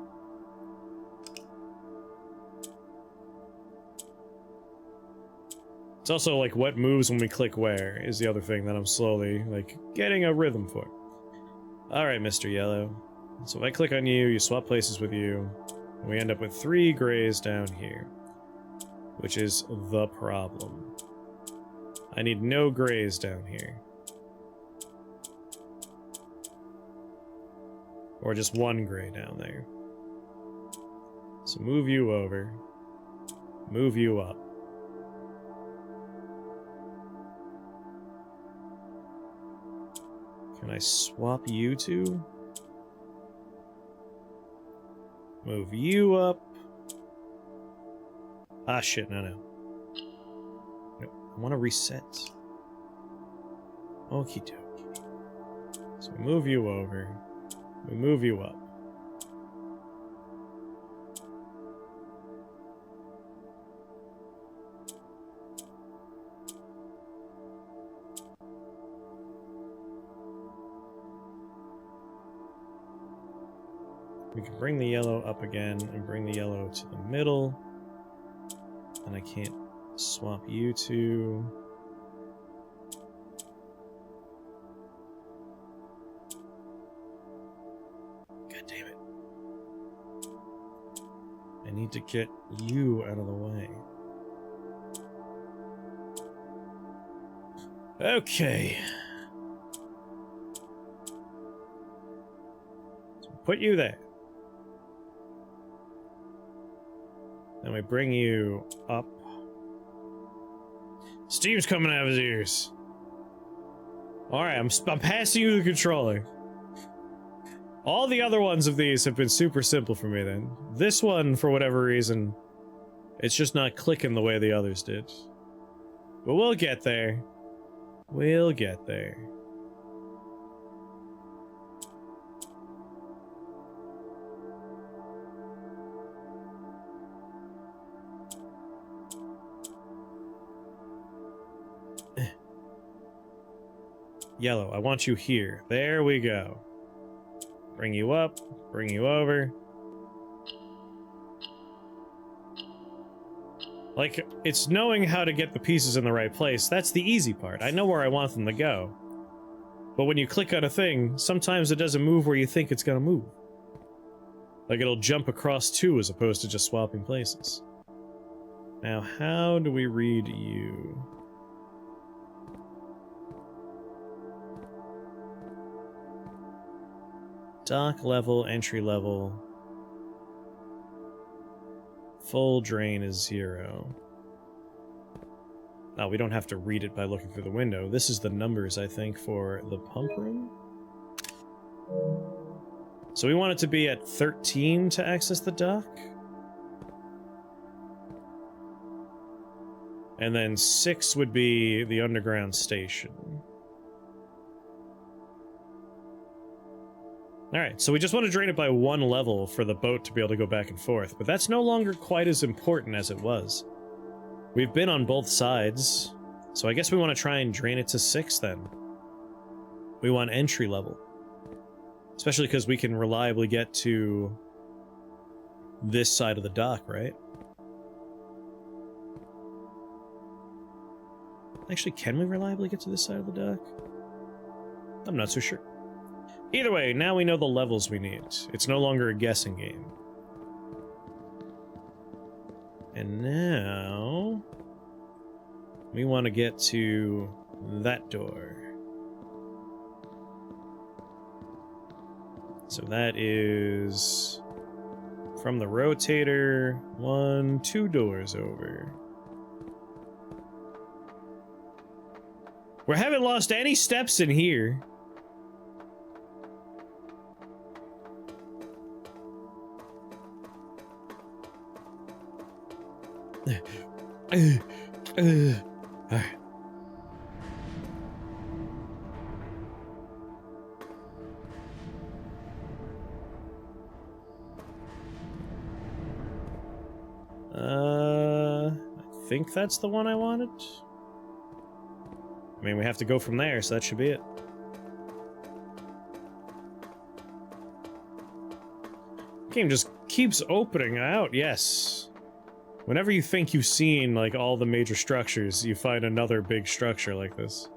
It's also like what moves when we click where is the other thing that I'm slowly like getting a rhythm for. Alright, Mr. Yellow. So if I click on you, you swap places with you, and we end up with 3 grays down here. Which is the problem. I need no grays down here. Or just 1 gray down there. So move you over. Move you up. Can I swap you two? Move you up. Ah, shit, no. Nope, I want to reset. Okie dokie. So we move you over. We move you up. We can bring the yellow up again and bring the yellow to the middle. And I can't swap you two. God damn it. I need to get you out of the way. Okay. Put you there. Then we bring you up. Steam's coming out of his ears. Alright, I'm passing you the controller. All the other ones of these have been super simple for me then. This one, for whatever reason, it's just not clicking the way the others did. But we'll get there. We'll get there. Yellow, I want you here. There we go. Bring you up, bring you over. Like, it's knowing how to get the pieces in the right place. That's the easy part. I know where I want them to go. But when you click on a thing, sometimes it doesn't move where you think it's gonna move. Like, it'll jump across two as opposed to just swapping places. Now, how do we read you? Dock level, entry level. Full drain is 0. Oh, we don't have to read it by looking through the window. This is the numbers, I think, for the pump room. So we want it to be at 13 to access the dock. And then 6 would be the underground station. Alright, so we just want to drain it by 1 level for the boat to be able to go back and forth, but that's no longer quite as important as it was. We've been on both sides, so I guess we want to try and drain it to 6 then. We want entry level. Especially because we can reliably get to this side of the dock, right? Actually, can we reliably get to this side of the dock? I'm not so sure. Either way, now we know the levels we need. It's no longer a guessing game. And now we want to get to that door. So that is from the rotator, 1, 2 doors over. We haven't lost any steps in here. Alright. I think that's the one I wanted. I mean, we have to go from there, so that should be it. Game just keeps opening out, yes. Whenever you think you've seen, like, all the major structures, you find another big structure like this.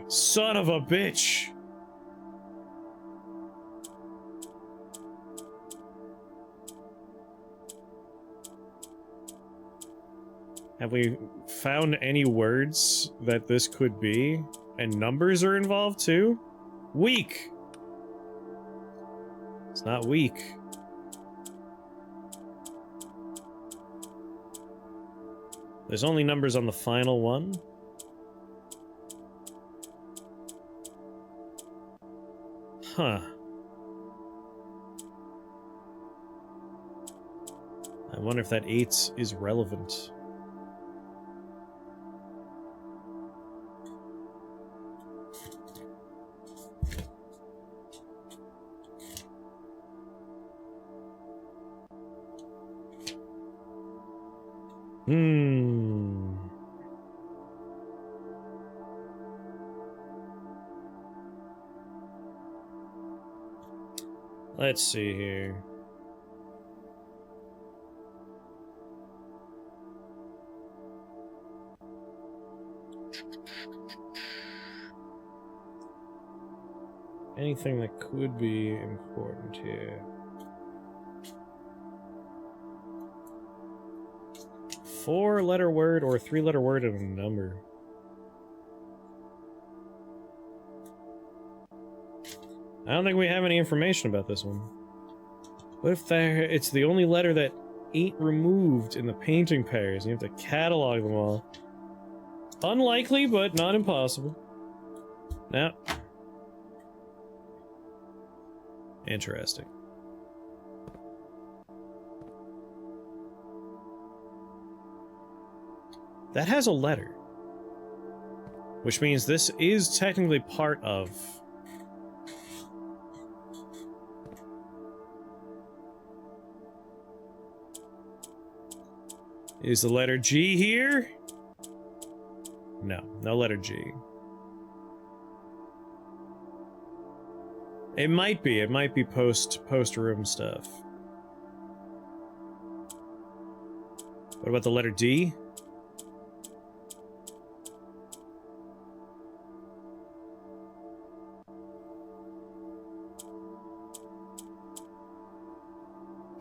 Son of a bitch! Have we found any words that this could be? And numbers are involved too? Weak! It's not weak. There's only numbers on the final one. Huh. I wonder if that 8 is relevant. Let's see here. Anything that could be important here. 4-letter word or 3-letter word and a number. I don't think we have any information about this one. What if it's the only letter that ain't removed in the painting pairs? You have to catalog them all. Unlikely, but not impossible. No. Interesting. That has a letter. Which means this is technically part of... Is the letter G here? No, no letter G. It might be post-room stuff. What about the letter D?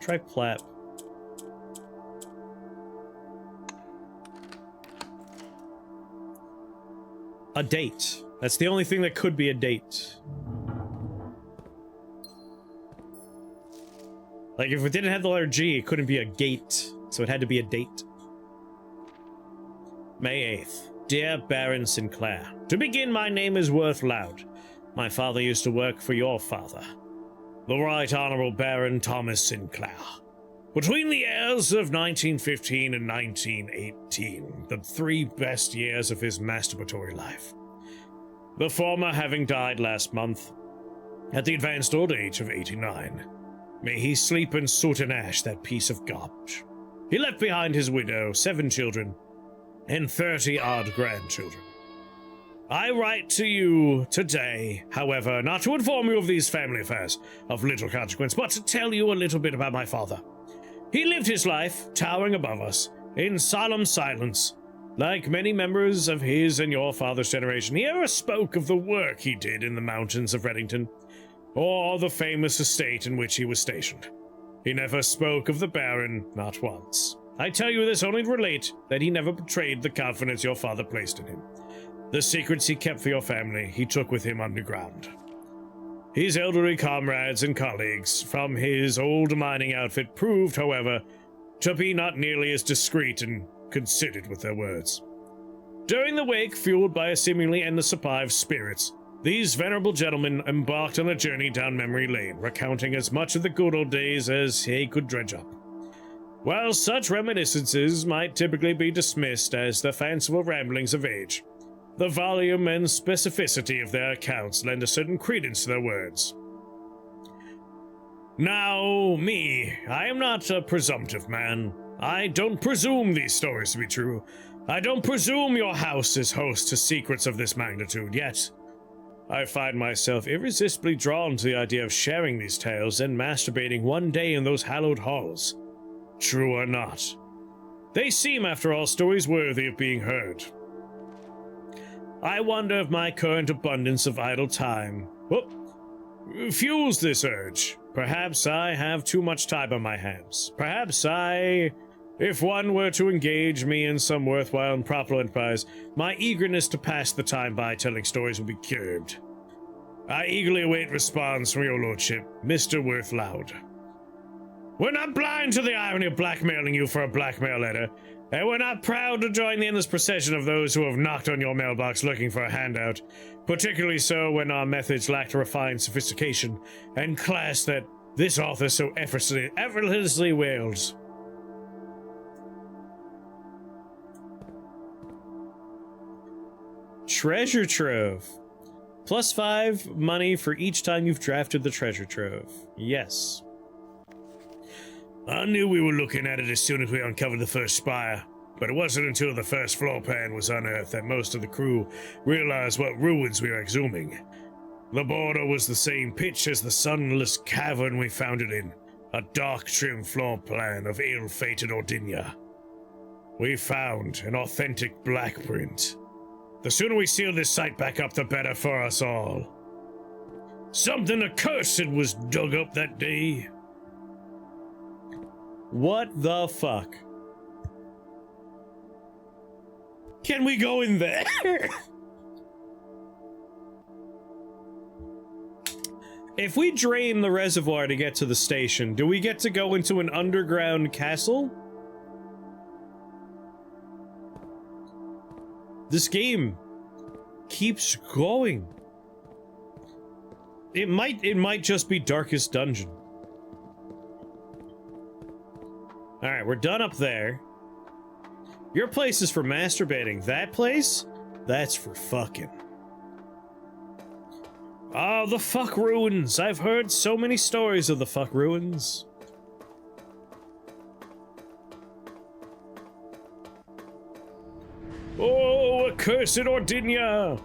Try plap. A date. That's the only thing that could be a date. Like, if it didn't have the letter G, it couldn't be a gate, so it had to be a date. May 8th. Dear Baron Sinclair, to begin, my name is Worthloud. My father used to work for your father, the Right Honorable Baron Thomas Sinclair. Between the years of 1915 and 1918, the 3 best years of his masturbatory life. The former having died last month, at the advanced old age of 89. May he sleep in soot and ash, that piece of garbage. He left behind his widow, 7 children, and 30-odd grandchildren. I write to you today, however, not to inform you of these family affairs of little consequence, but to tell you a little bit about my father. He lived his life, towering above us, in solemn silence. Like many members of his and your father's generation, he never spoke of the work he did in the mountains of Reddington, or the famous estate in which he was stationed. He never spoke of the Baron, not once. I tell you this only to relate that he never betrayed the confidence your father placed in him. The secrets he kept for your family, he took with him underground. His elderly comrades and colleagues from his old mining outfit proved, however, to be not nearly as discreet and considered with their words. During the wake, fueled by a seemingly endless supply of spirits, these venerable gentlemen embarked on a journey down memory lane, recounting as much of the good old days as they could dredge up. While such reminiscences might typically be dismissed as the fanciful ramblings of age, the volume and specificity of their accounts lend a certain credence to their words. Now, me, I am not a presumptive man. I don't presume these stories to be true. I don't presume your house is host to secrets of this magnitude, yet I find myself irresistibly drawn to the idea of sharing these tales and masturbating one day in those hallowed halls. True or not, they seem, after all, stories worthy of being heard. I wonder if my current abundance of idle time fuels this urge. Perhaps I have too much time on my hands. Perhaps if one were to engage me in some worthwhile and profitable enterprise, my eagerness to pass the time by telling stories would be curbed. I eagerly await response from your lordship, Mr. Worthloud. We're not blind to the irony of blackmailing you for a blackmail letter, and we're not proud to join the endless procession of those who have knocked on your mailbox looking for a handout, particularly so when our methods lack the refined sophistication and class that this author so effortlessly wields. Treasure Trove. +5 money for each time you've drafted the Treasure Trove. Yes. I knew we were looking at it as soon as we uncovered the first spire, but it wasn't until the first floor plan was unearthed that most of the crew realized what ruins we were exhuming. The border was the same pitch as the sunless cavern we found it in, a dark trim floor plan of ill-fated Ordinia. We found an authentic black print. The sooner we seal this site back up, the better for us all. Something accursed was dug up that day. What the fuck? Can we go in there? If we drain the reservoir to get to the station, do we get to go into an underground castle? This game keeps going. It might just be Darkest Dungeon. Alright, we're done up there. Your place is for masturbating. That place? That's for fucking. Oh, the fuck ruins. I've heard so many stories of the fuck ruins. Oh, accursed Ordinia!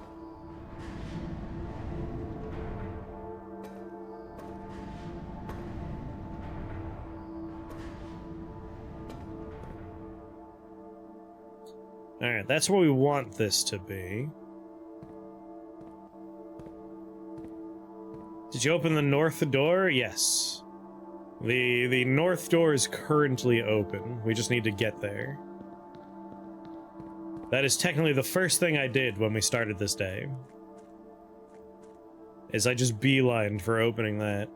Alright, that's where we want this to be. Did you open the north door? Yes. The north door is currently open. We just need to get there. That is technically the first thing I did when we started this day. Is I just beelined for opening that.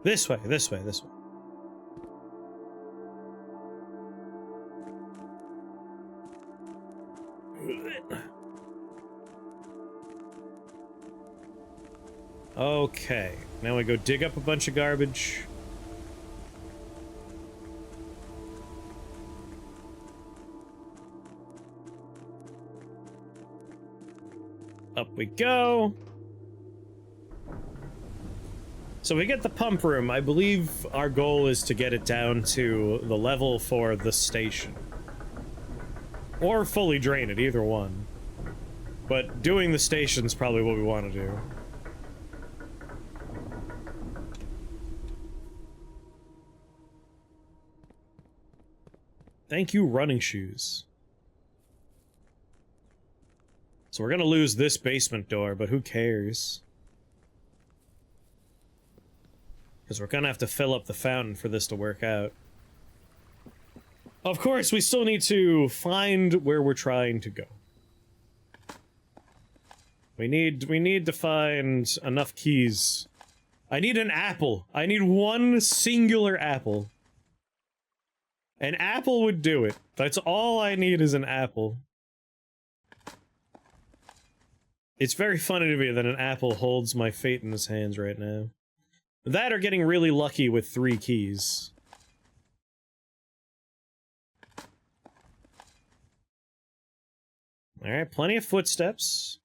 This way, this way, this way. Okay, now we go dig up a bunch of garbage. Up we go. So we get the pump room. I believe our goal is to get it down to the level for the station. Or fully drain it, either one. But doing the station's probably what we want to do. Thank you, running shoes. So we're gonna lose this basement door, but who cares? Because we're gonna have to fill up the fountain for this to work out. Of course, we still need to find where we're trying to go. We need to find enough keys. I need an apple. I need one singular apple. An apple would do it. That's all I need is an apple. It's very funny to me that an apple holds my fate in his hands right now. That or getting really lucky with 3 keys. Alright, plenty of footsteps.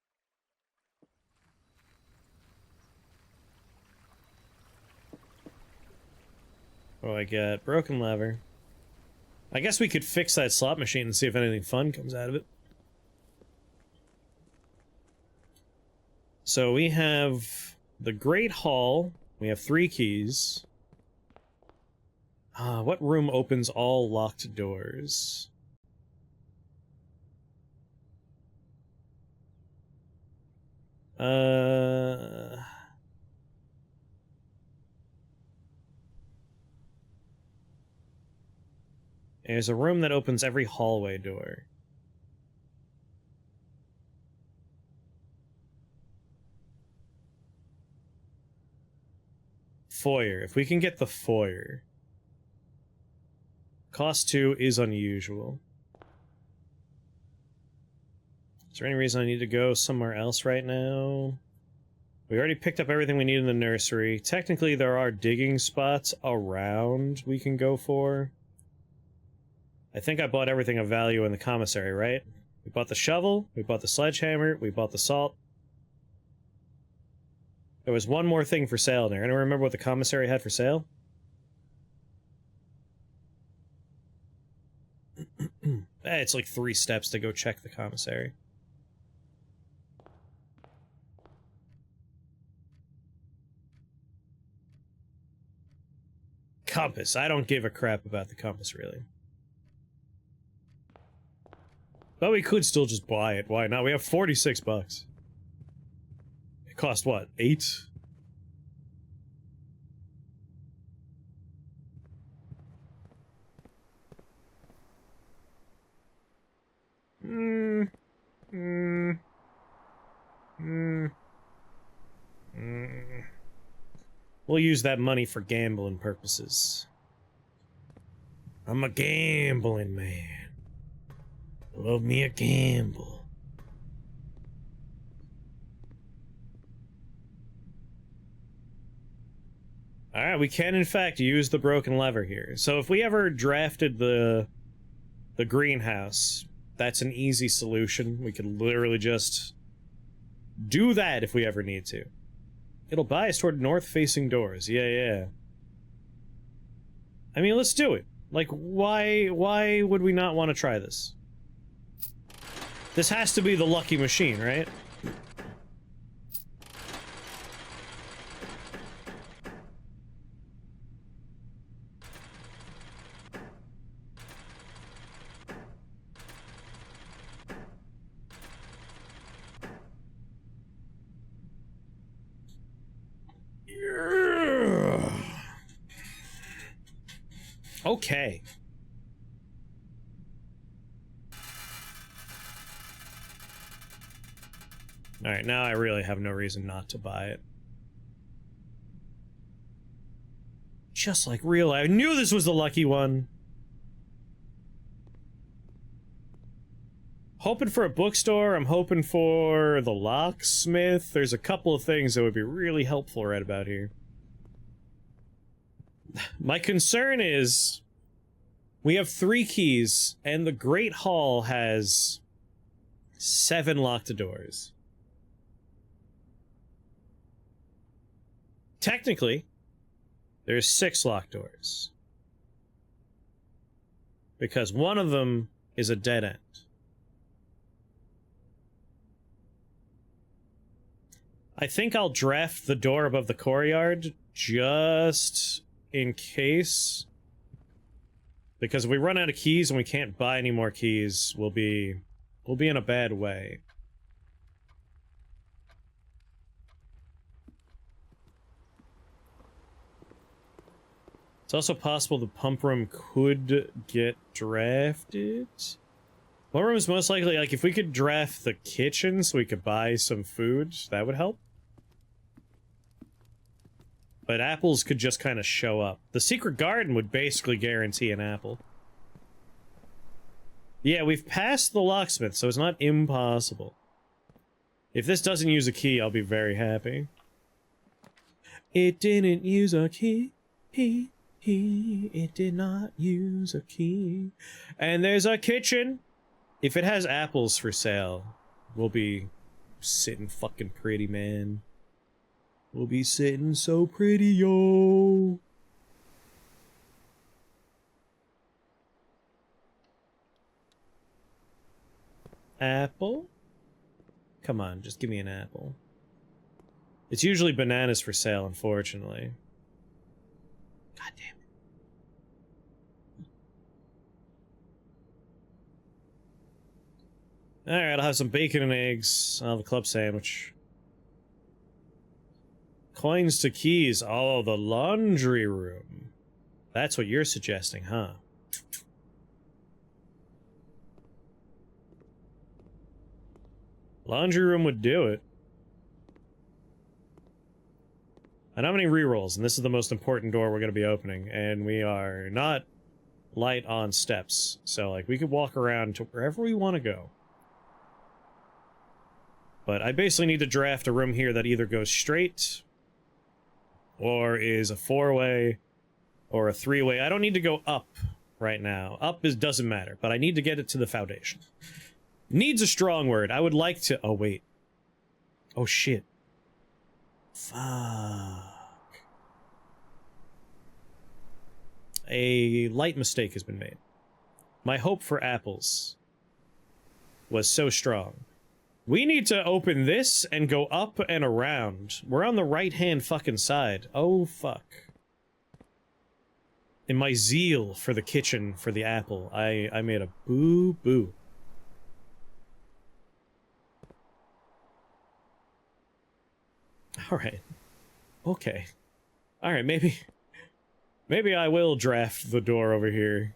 Oh, I got broken lever. I guess we could fix that slot machine and see if anything fun comes out of it. So we have the Great Hall. We have 3 keys. What room opens all locked doors? There's a room that opens every hallway door. Foyer. If we can get the foyer. Cost 2 is unusual. Is there any reason I need to go somewhere else right now? We already picked up everything we need in the nursery. Technically, there are digging spots around we can go for. I think I bought everything of value in the commissary, right? We bought the shovel, we bought the sledgehammer, we bought the salt. There was one more thing for sale there. Anyone remember what the commissary had for sale? It's like 3 steps to go check the commissary. Compass. I don't give a crap about the compass, really. But we could still just buy it. Why not? We have 46 bucks. It cost what? 8? We'll use that money for gambling purposes. I'm a gambling man. Love me a gamble. Alright, we can in fact use the broken lever here. So if we ever drafted the greenhouse, that's an easy solution. We could literally just do that if we ever need to. It'll bias toward north-facing doors. Yeah. I mean, let's do it. Like, why would we not want to try this? This has to be the lucky machine, right? Okay. Alright, now I really have no reason not to buy it. Just like real, I knew this was the lucky one. Hoping for a bookstore, I'm hoping for the locksmith. There's a couple of things that would be really helpful right about here. My concern is we have 3 keys, and the Great Hall has 7 locked doors. Technically, there's 6 locked doors. Because one of them is a dead end. I think I'll draft the door above the courtyard just in case. Because if we run out of keys and we can't buy any more keys, we'll be in a bad way. It's also possible the pump room could get drafted. Pump room is most likely, like, if we could draft the kitchen so we could buy some food, that would help. But apples could just kind of show up. The secret garden would basically guarantee an apple. Yeah, we've passed the locksmith, so it's not impossible. If this doesn't use a key, I'll be very happy. It didn't use a key. It did not use a key. And there's our kitchen. If it has apples for sale, we'll be sitting fucking pretty, man. We'll be sitting so pretty, yo. Apple? Come on, just give me an apple. It's usually bananas for sale, unfortunately. God damn it. Alright, I'll have some bacon and eggs. I'll have a club sandwich. Coins to keys. Oh, the laundry room. That's what you're suggesting, huh? Laundry room would do it. I don't have any rerolls, and this is the most important door we're going to be opening, and we are not light on steps, so, like, we could walk around to wherever we want to go. But I basically need to draft a room here that either goes straight, or is a 4-way, or a 3-way. I don't need to go up right now. Up doesn't matter, but I need to get it to the foundation. Needs a strong word. I would like to... Oh, wait. Oh, shit. Fuck. A light mistake has been made. My hope for apples was so strong. We need to open this and go up and around. We're on the right-hand fucking side. Oh, fuck. In my zeal for the kitchen, for the apple, I made a boo-boo. Alright. Okay. Alright, maybe I will draft the door over here.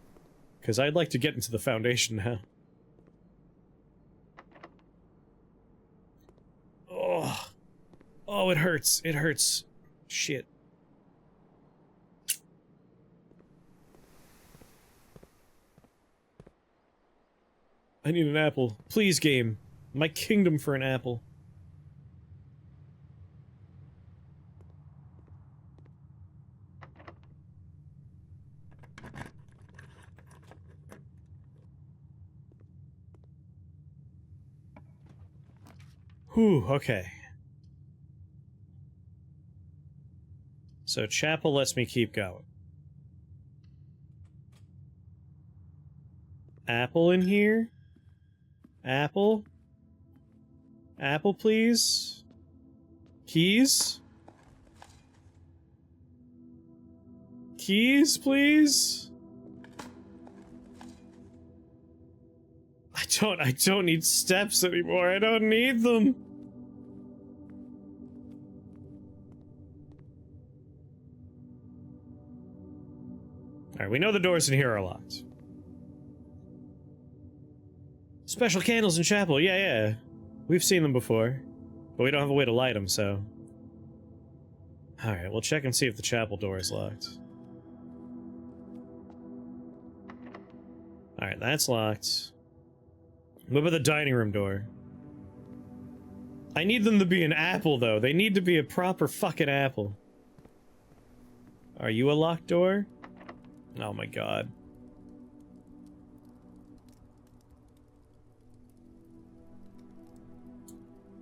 Because I'd like to get into the foundation now. Oh. Oh, it hurts. It hurts. Shit. I need an apple. Please, game. My kingdom for an apple. Whew, okay. So chapel lets me keep going. Apple in here? Apple? Apple, please? Keys? Keys, please? I don't need steps anymore. I don't need them. Alright, we know the doors in here are locked. Special candles in chapel, yeah. We've seen them before. But we don't have a way to light them, so... Alright, we'll check and see if the chapel door is locked. Alright, that's locked. What about the dining room door? I need them to be an apple, though. They need to be a proper fucking apple. Are you a locked door? Oh my god.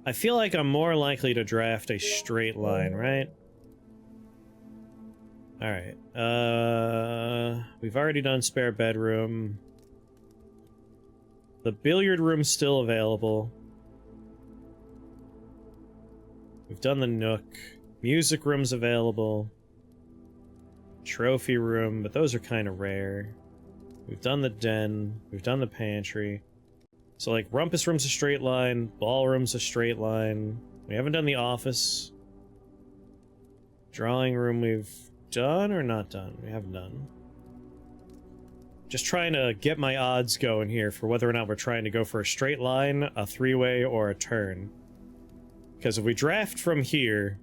I feel like I'm more likely to draft a straight line, right? Alright, we've already done spare bedroom. The billiard room's still available. We've done the nook. Music room's available. Trophy room, but those are kind of rare. We've done the den. We've done the pantry. So, like, rumpus room's a straight line. Ballroom's a straight line. We haven't done the office. Drawing room we've done or not done? We haven't done. Just trying to get my odds going here for whether or not we're trying to go for a straight line, a three-way, or a turn. Because if we draft from here,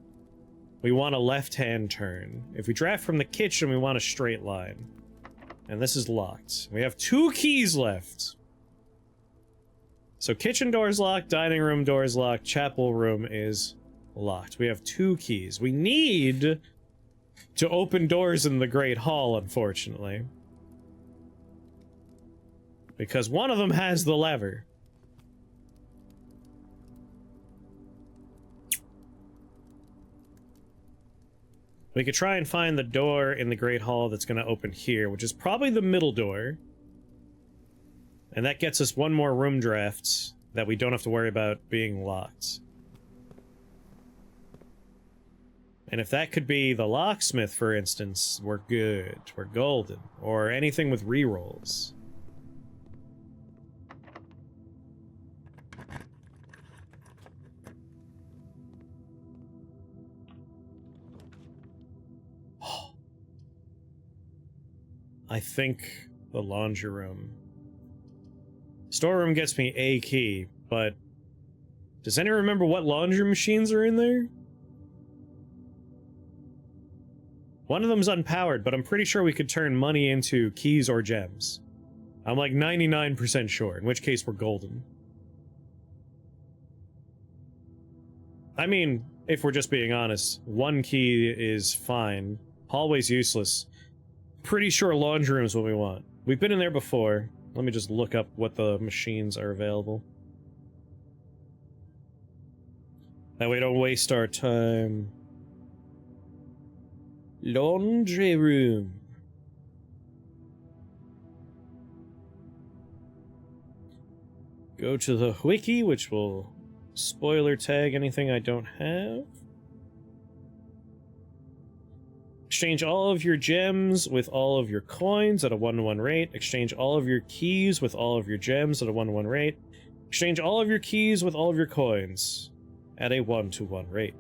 we want a left-hand turn. If we draft from the kitchen, we want a straight line. And this is locked. We have 2 keys left. So kitchen door's locked, dining room door's locked, chapel room is locked. We have 2 keys. We need to open doors in the Great Hall, unfortunately. Because one of them has the lever. We could try and find the door in the Great Hall that's going to open here, which is probably the middle door. And that gets us 1 more room draft that we don't have to worry about being locked. And if that could be the locksmith, for instance, we're good. We're golden. Or anything with rerolls. I think the laundry room. Storeroom gets me a key, but does anyone remember what laundry machines are in there? One of them's unpowered, but I'm pretty sure we could turn money into keys or gems. I'm like 99% sure, in which case we're golden. I mean, if we're just being honest, 1 key is fine. Hallway's useless. Pretty sure laundry room's what we want. We've been in there before. Let me just look up what the machines are available. That way we don't waste our time. Laundry room. Go to the wiki, which will spoiler tag anything I don't have. Exchange all of your gems with all of your coins at a 1-to-1 rate. Exchange all of your keys with all of your gems at a 1-to-1 rate. Exchange all of your keys with all of your coins at a 1-to-1 rate.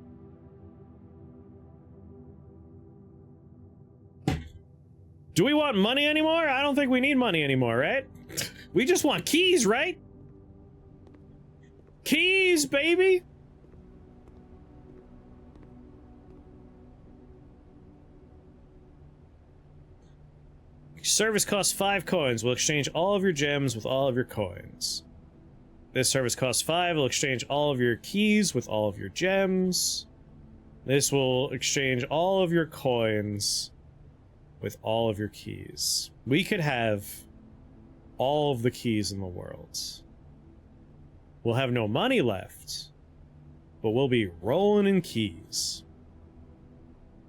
Do we want money anymore? I don't think we need money anymore, right? We just want keys, right? Keys, baby! Service costs 5 coins. We'll exchange all of your gems with all of your coins. This service costs 5. We'll exchange all of your keys with all of your gems. This will exchange all of your coins with all of your keys. We could have all of the keys in the world. We'll have no money left, but we'll be rolling in keys.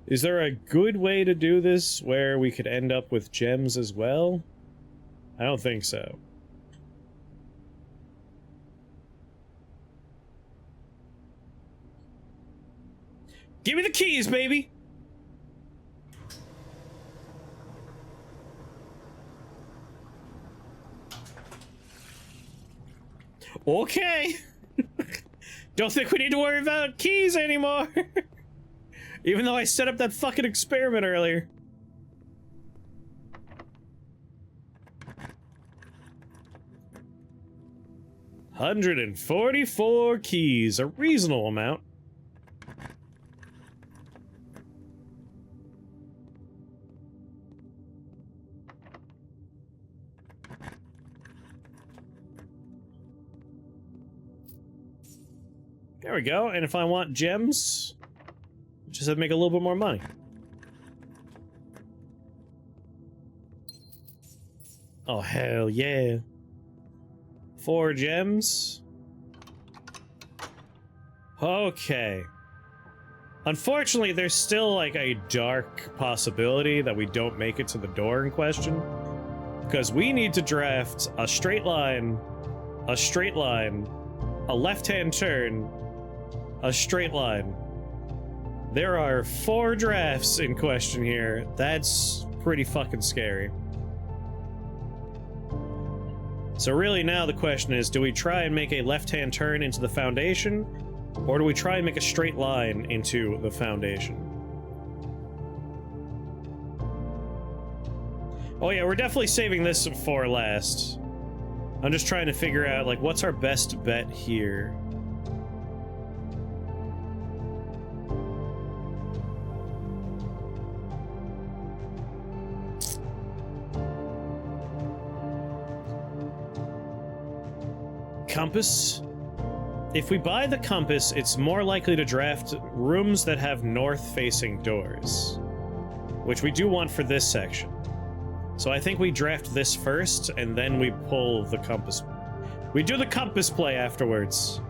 Is there a good way to do this where we could end up with gems as well? I don't think so. Give me the keys, baby! Okay! Don't think we need to worry about keys anymore! Even though I set up that fucking experiment earlier. $144 keys, a reasonable amount. There we go, and if I want gems, just have to make a little bit more money. Oh, hell yeah. 4 gems. Okay. Unfortunately, there's still, like, a dark possibility that we don't make it to the door in question. Because we need to draft a straight line, a left-hand turn, a straight line. There are 4 drafts in question here. That's pretty fucking scary. So really now the question is, do we try and make a left-hand turn into the foundation? Or do we try and make a straight line into the foundation? Oh yeah, we're definitely saving this for last. I'm just trying to figure out, like, what's our best bet here? Compass. If we buy the compass, it's more likely to draft rooms that have north-facing doors, which we do want for this section. So I think we draft this first, and then we pull the compass. We do the compass play afterwards.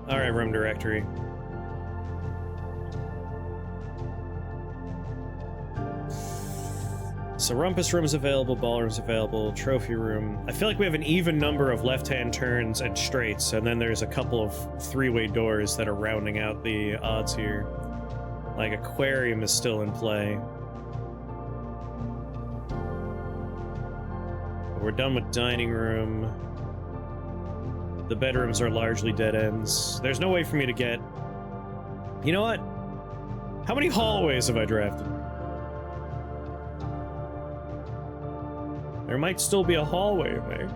Alright, room directory. So rumpus room's available, ballroom's available, trophy room. I feel like we have an even number of left-hand turns and straights, and then there's a couple of 3-way doors that are rounding out the odds here. Like, aquarium is still in play. We're done with dining room. The bedrooms are largely dead ends. There's no way for me to get... You know what? How many hallways have I drafted? There might still be a hallway in there.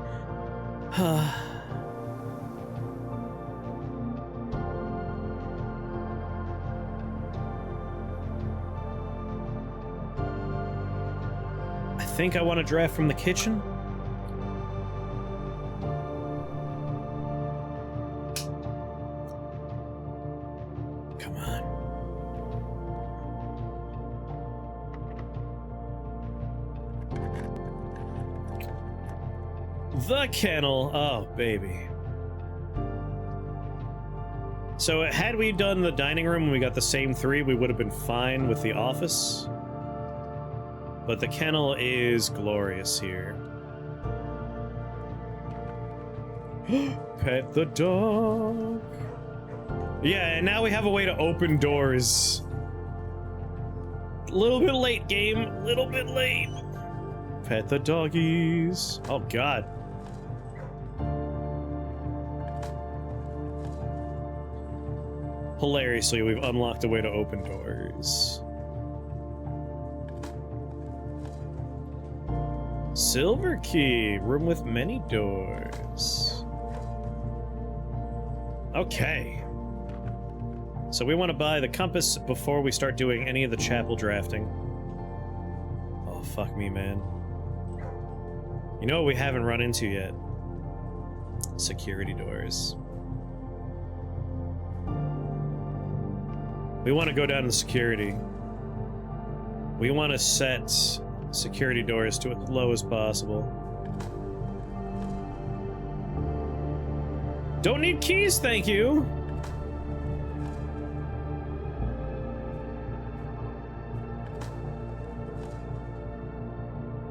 I think I want to draft from the kitchen. Come on. The kennel. Oh, baby. So had we done the dining room and we got the same 3, we would have been fine with the office. But the kennel is glorious here. Pet the dog. Yeah, and now we have a way to open doors. A little bit late, game. A little bit late. pet the doggies. Oh, God. Hilariously, we've unlocked a way to open doors. Silver key, room with many doors. Okay. So we want to buy the compass before we start doing any of the chapel drafting. Oh, fuck me, man. You know what we haven't run into yet? Security doors. We want to go down to security. We want to set security doors to as low as possible. Don't need keys, thank you!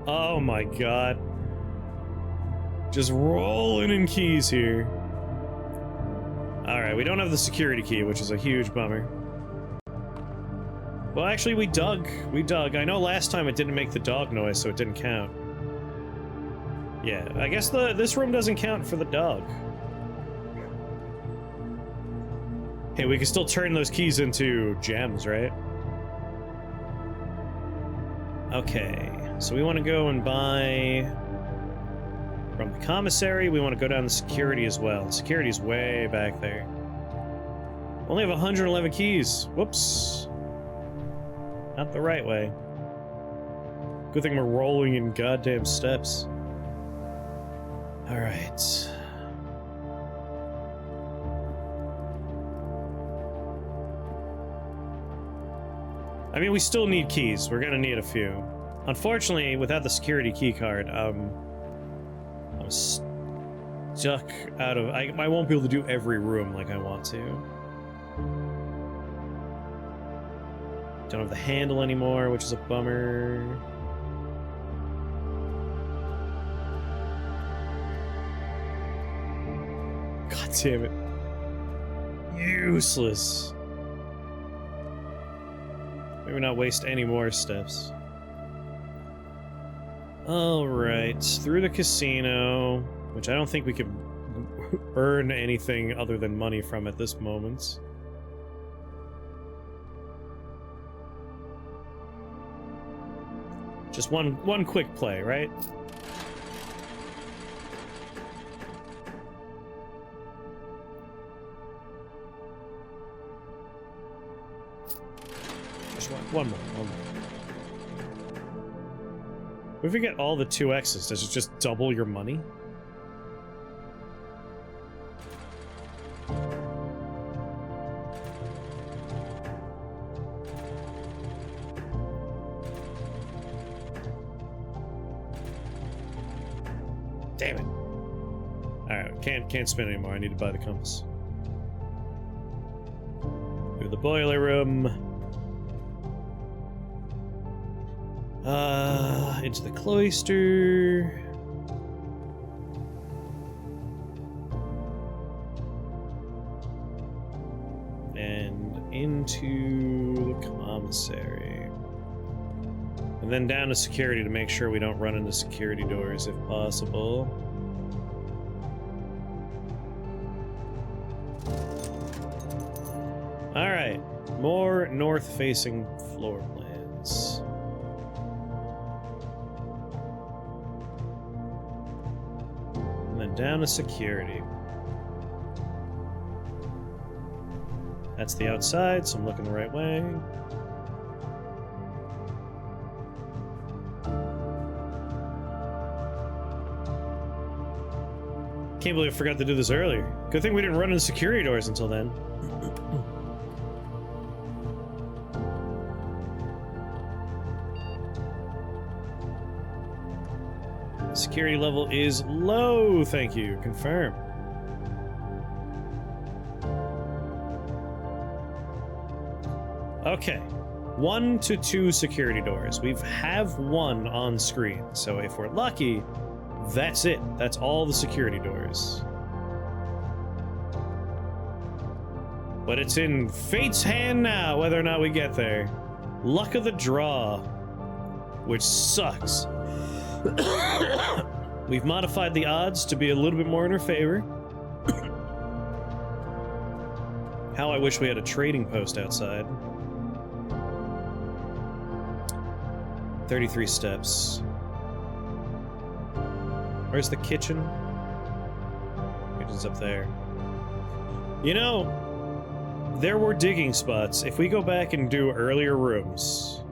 Oh my god. Just rolling in keys here. Alright, we don't have the security key, which is a huge bummer. Well, actually, we dug. I know last time it didn't make the dog noise, so it didn't count. Yeah, I guess this room doesn't count for the dog. Hey, we can still turn those keys into gems, right? Okay, so we want to go and buy... From the commissary, we want to go down to security as well. Security's way back there. Only have 111 keys. Whoops. Not the right way. Good thing we're rolling in goddamn steps. Alright. I mean, we still need keys. We're gonna need a few. Unfortunately, without the security key card, I'm stuck out of... I won't be able to do every room like I want to. Don't have the handle anymore, which is a bummer. God damn it. Useless. Maybe not waste any more steps. Alright, through the casino, which I don't think we could earn anything other than money from at this moment. Just one quick play, right? Just one more. If we get all the 2X's, does it just double your money? Damn it. Alright, can't spin anymore. I need to buy the compass. Go to the boiler room. Into the cloister. And into the commissary. And then down to security to make sure we don't run into security doors if possible. Alright, more north-facing floor plans. And then down to security. That's the outside, so I'm looking the right way. Can't believe I forgot to do this earlier. Good thing we didn't run into security doors until then. Security level is low, thank you. Confirm. Okay. 1 to 2 security doors. We have one on screen, so if we're lucky, that's it. That's all the security doors. But it's in fate's hand now, whether or not we get there. Luck of the draw. Which sucks. We've modified the odds to be a little bit more in our favor. How I wish we had a trading post outside. 33 steps. Where's the kitchen? Kitchen's up there. You know, there were digging spots. If we go back and do earlier rooms...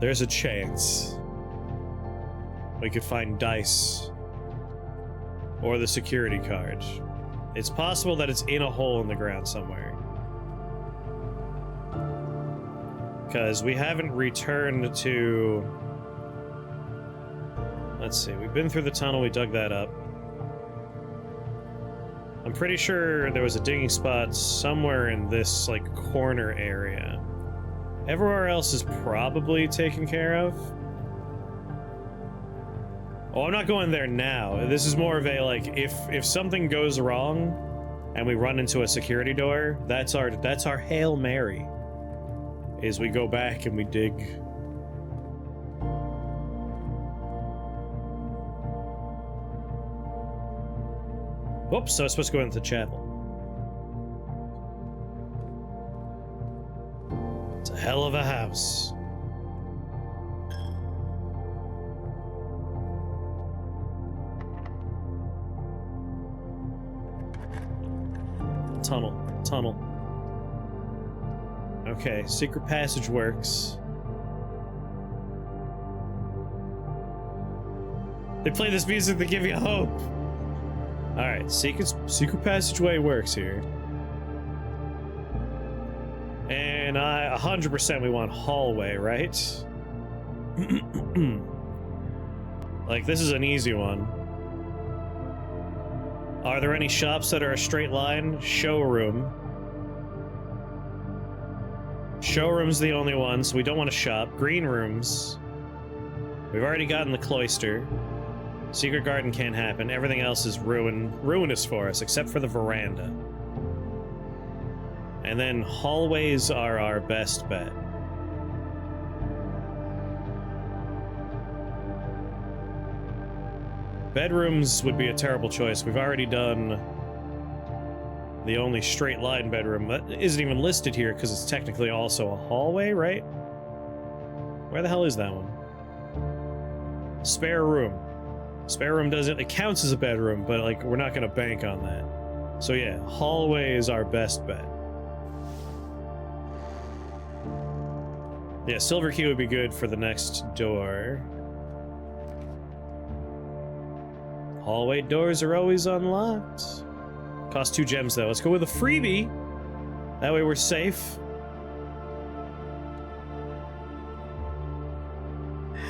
there's a chance we could find dice or the security card. It's possible that it's in a hole in the ground somewhere. Because we haven't returned to... Let's see, we've been through the tunnel, we dug that up. I'm pretty sure there was a digging spot somewhere in this, like, corner area. Everywhere else is probably taken care of. Oh, I'm not going there now. This is more of a, like, if something goes wrong and we run into a security door, that's our Hail Mary. Is we go back and we dig. Whoops, so I was supposed to go into the chapel. It's a hell of a house. Tunnel. Okay, secret passage works. They play this music to give you hope. Alright, secret passageway works here. And 100% we want hallway, right? Like, this is an easy one. Are there any shops that are a straight line? Showroom. Showroom's the only one, so we don't want to shop. Green rooms. We've already gotten the cloister. Secret garden can't happen. Everything else is ruinous for us, except for the veranda. And then hallways are our best bet. Bedrooms would be a terrible choice. We've already done the only straight line bedroom. That isn't even listed here because it's technically also a hallway, right? Where the hell is that one? Spare room. Spare room doesn't... it counts as a bedroom, but, like, we're not gonna bank on that. So yeah, hallway is our best bet. Yeah, silver key would be good for the next door. Hallway doors are always unlocked. Cost 2 gems, though. Let's go with a freebie. That way we're safe.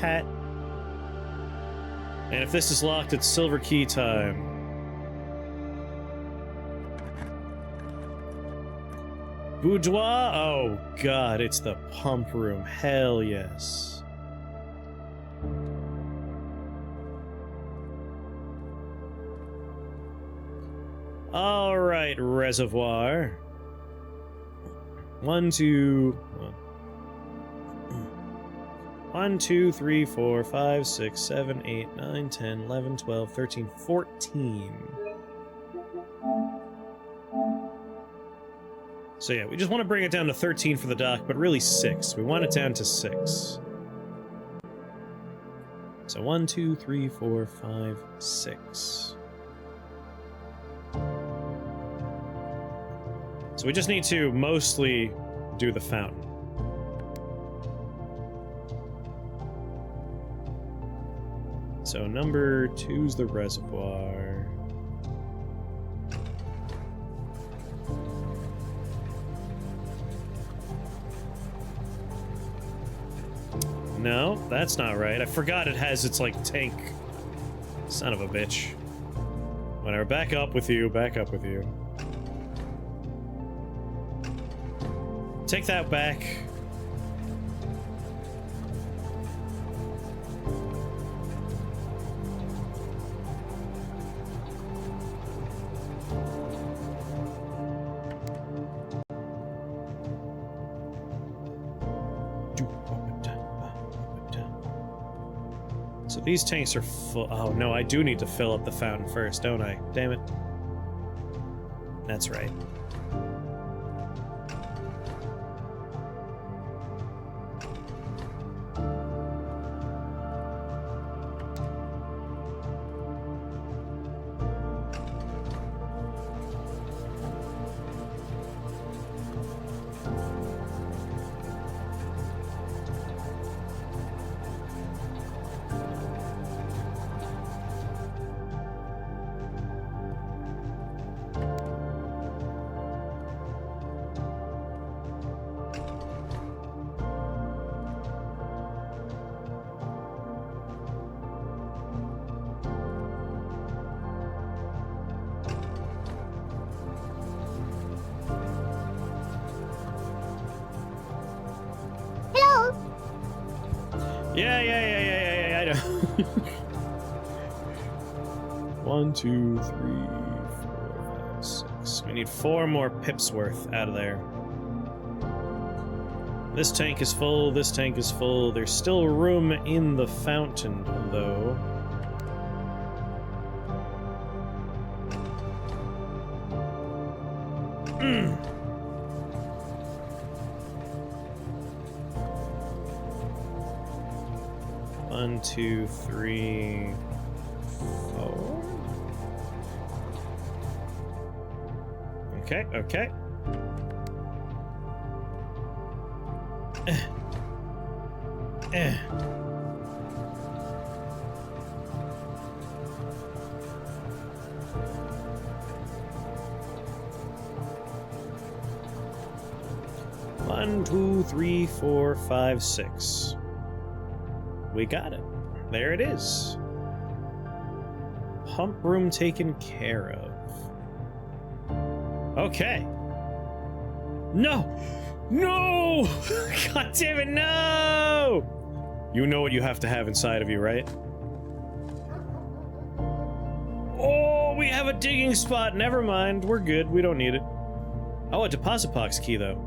Hat. And if this is locked, it's silver key time. Boudoir? Oh, God, it's the pump room. Hell yes. All right, reservoir. 1, 2, 3, 4, 5, 6, 7, 8, 9, 10, 11, 12, 13, 14. So yeah, we just want to bring it down to 13 for the dock, but really 6. We want it down to 6. So 1, 2, 3, 4, 5, 6. So we just need to mostly do the fountain. So number 2's the reservoir. No, that's not right. I forgot it has its, like, tank. Son of a bitch. Whatever, back up with you, back up with you. Take that back. So these tanks are full. Oh no, I do need to fill up the fountain first, don't I? Damn it. That's right. Yeah, I know. 1, 2, 3, 4, 5, 6. We need 4 more pips worth out of there. This tank is full, this tank is full. There's still room in the fountain, though. One, 2, 3, 4. Okay, okay. One, 2, 3, 4, 5, 6. We got it. There it is. Pump room taken care of. Okay. No! No! God damn it, no! You know what you have to have inside of you, right? Oh, we have a digging spot. Never mind. We're good. We don't need it. Oh, a deposit box key, though.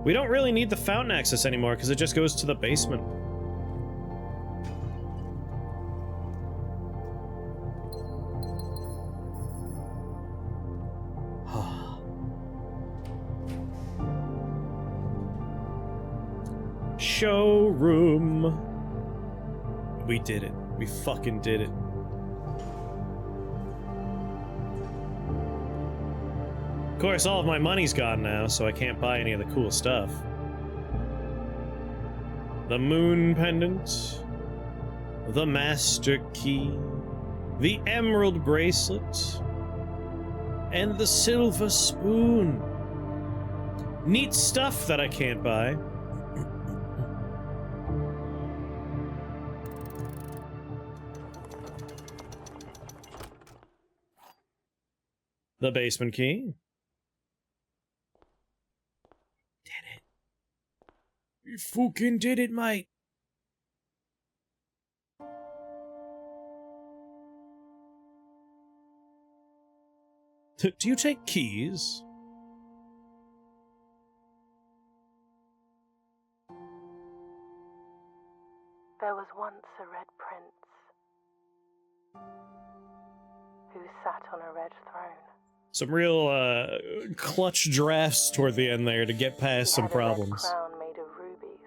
We don't really need the fountain access anymore because it just goes to the basement. Showroom. We did it. We fucking did it. Of course, all of my money's gone now, so I can't buy any of the cool stuff. The moon pendant, the master key, the emerald bracelet, and the silver spoon. Neat stuff that I can't buy. The basement key. You fucking did it, mate. Do you take keys? There was once a red prince who sat on a red throne. Some real clutch drafts toward the end there to get past some problems. He had a red crown made of rubies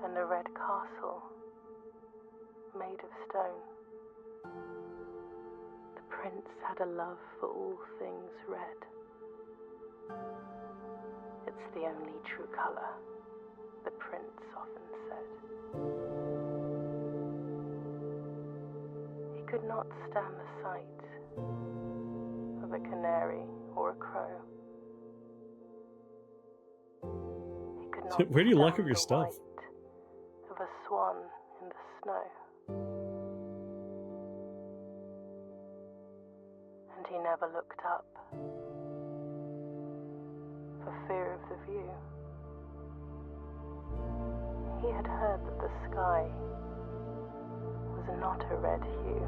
and a red castle made of stone. The prince had a love for all things red. It's the only true color, the prince often said. He could not stand the sight of a canary or a crow. He could not Where do you lock up stand your the stuff? white of a swan in the snow. And he never looked up for fear of the view. He had heard that the sky was not a red hue.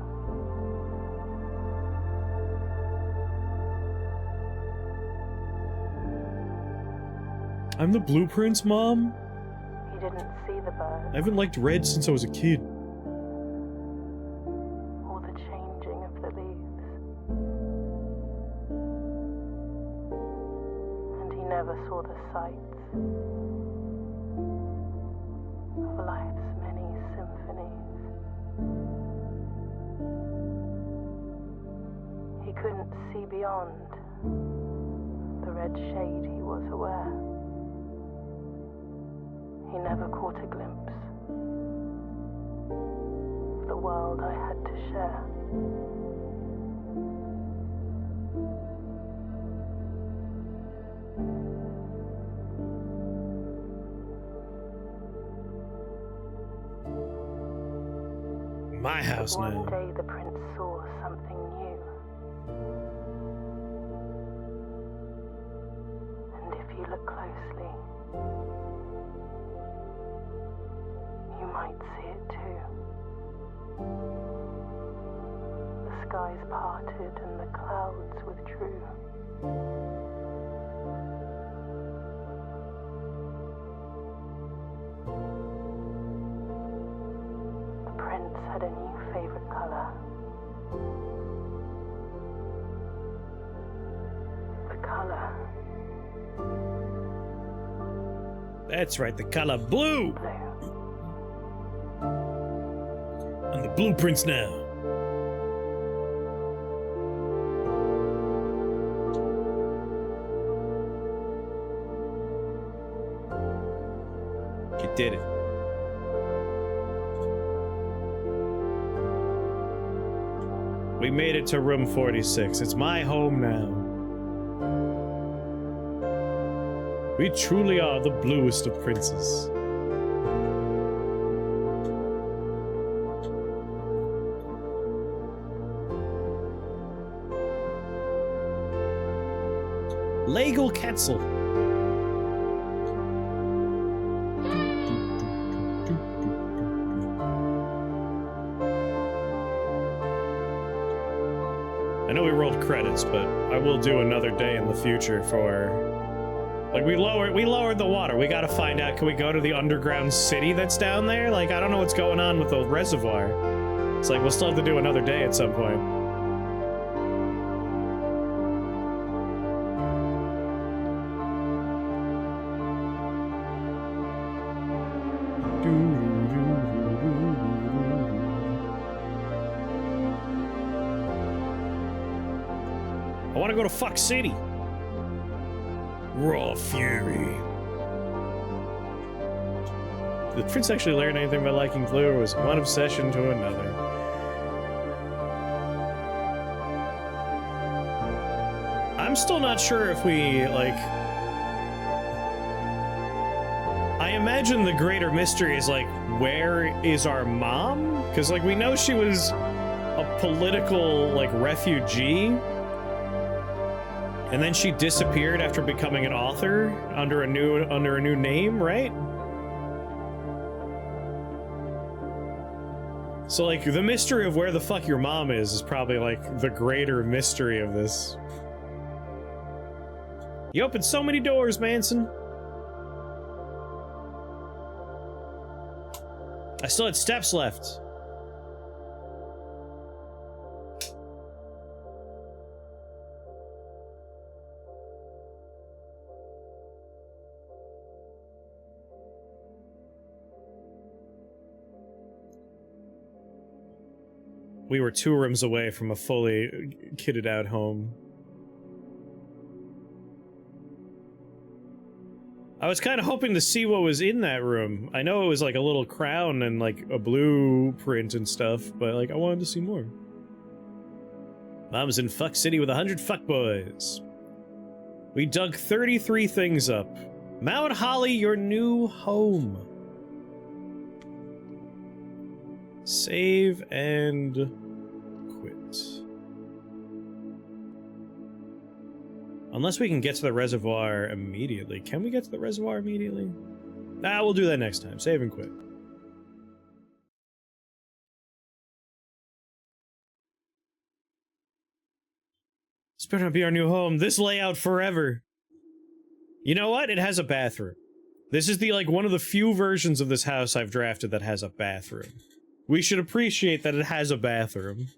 I'm the blueprints, Mom? He didn't see the bird. I haven't liked red since I was a kid. Or the changing of the leaves. And he never saw the sights of life's many symphonies. He couldn't see beyond the red shade he was aware. He never caught a glimpse of the world I had to share. My house One now. day the prince saw something new. And if you look closely, you might see it too. The skies parted and the clouds withdrew. The prince had a new favorite color. The color That's right, the color blue! blue. On the blueprints now. You did it. We made it to room 46. It's my home now. We truly are the bluest of princes. Legal Ketzel. I know we rolled credits, but I will do another day in the future for... Like, we lowered the water. We gotta find out, can we go to the underground city that's down there? Like, I don't know what's going on with the reservoir. It's like, we'll still have to do another day at some point. I want to go to Fuck City. Raw Fury. Did the prince actually learn anything by liking blue, or was one obsession to another? I'm still not sure if we, like... I imagine the greater mystery is, like, where is our mom? Because, like, we know she was a political, like, refugee. And then she disappeared after becoming an author under a new name, right? So, like, the mystery of where the fuck your mom is probably, like, the greater mystery of this. You opened so many doors, Manson. I still had steps left. We were 2 rooms away from a fully kitted out home. I was kind of hoping to see what was in that room. I know it was like a little crown and like a blueprint and stuff, but like I wanted to see more. Mom's in Fuck City with 100 fuckboys. We dug 33 things up. Mount Holly, your new home. Save and quit. Unless we can get to the reservoir immediately. Can we get to the reservoir immediately? Nah, we'll do that next time. Save and quit. This better not be our new home. This layout forever. You know what? It has a bathroom. This is the, like, one of the few versions of this house I've drafted that has a bathroom. We should appreciate that it has a bathroom.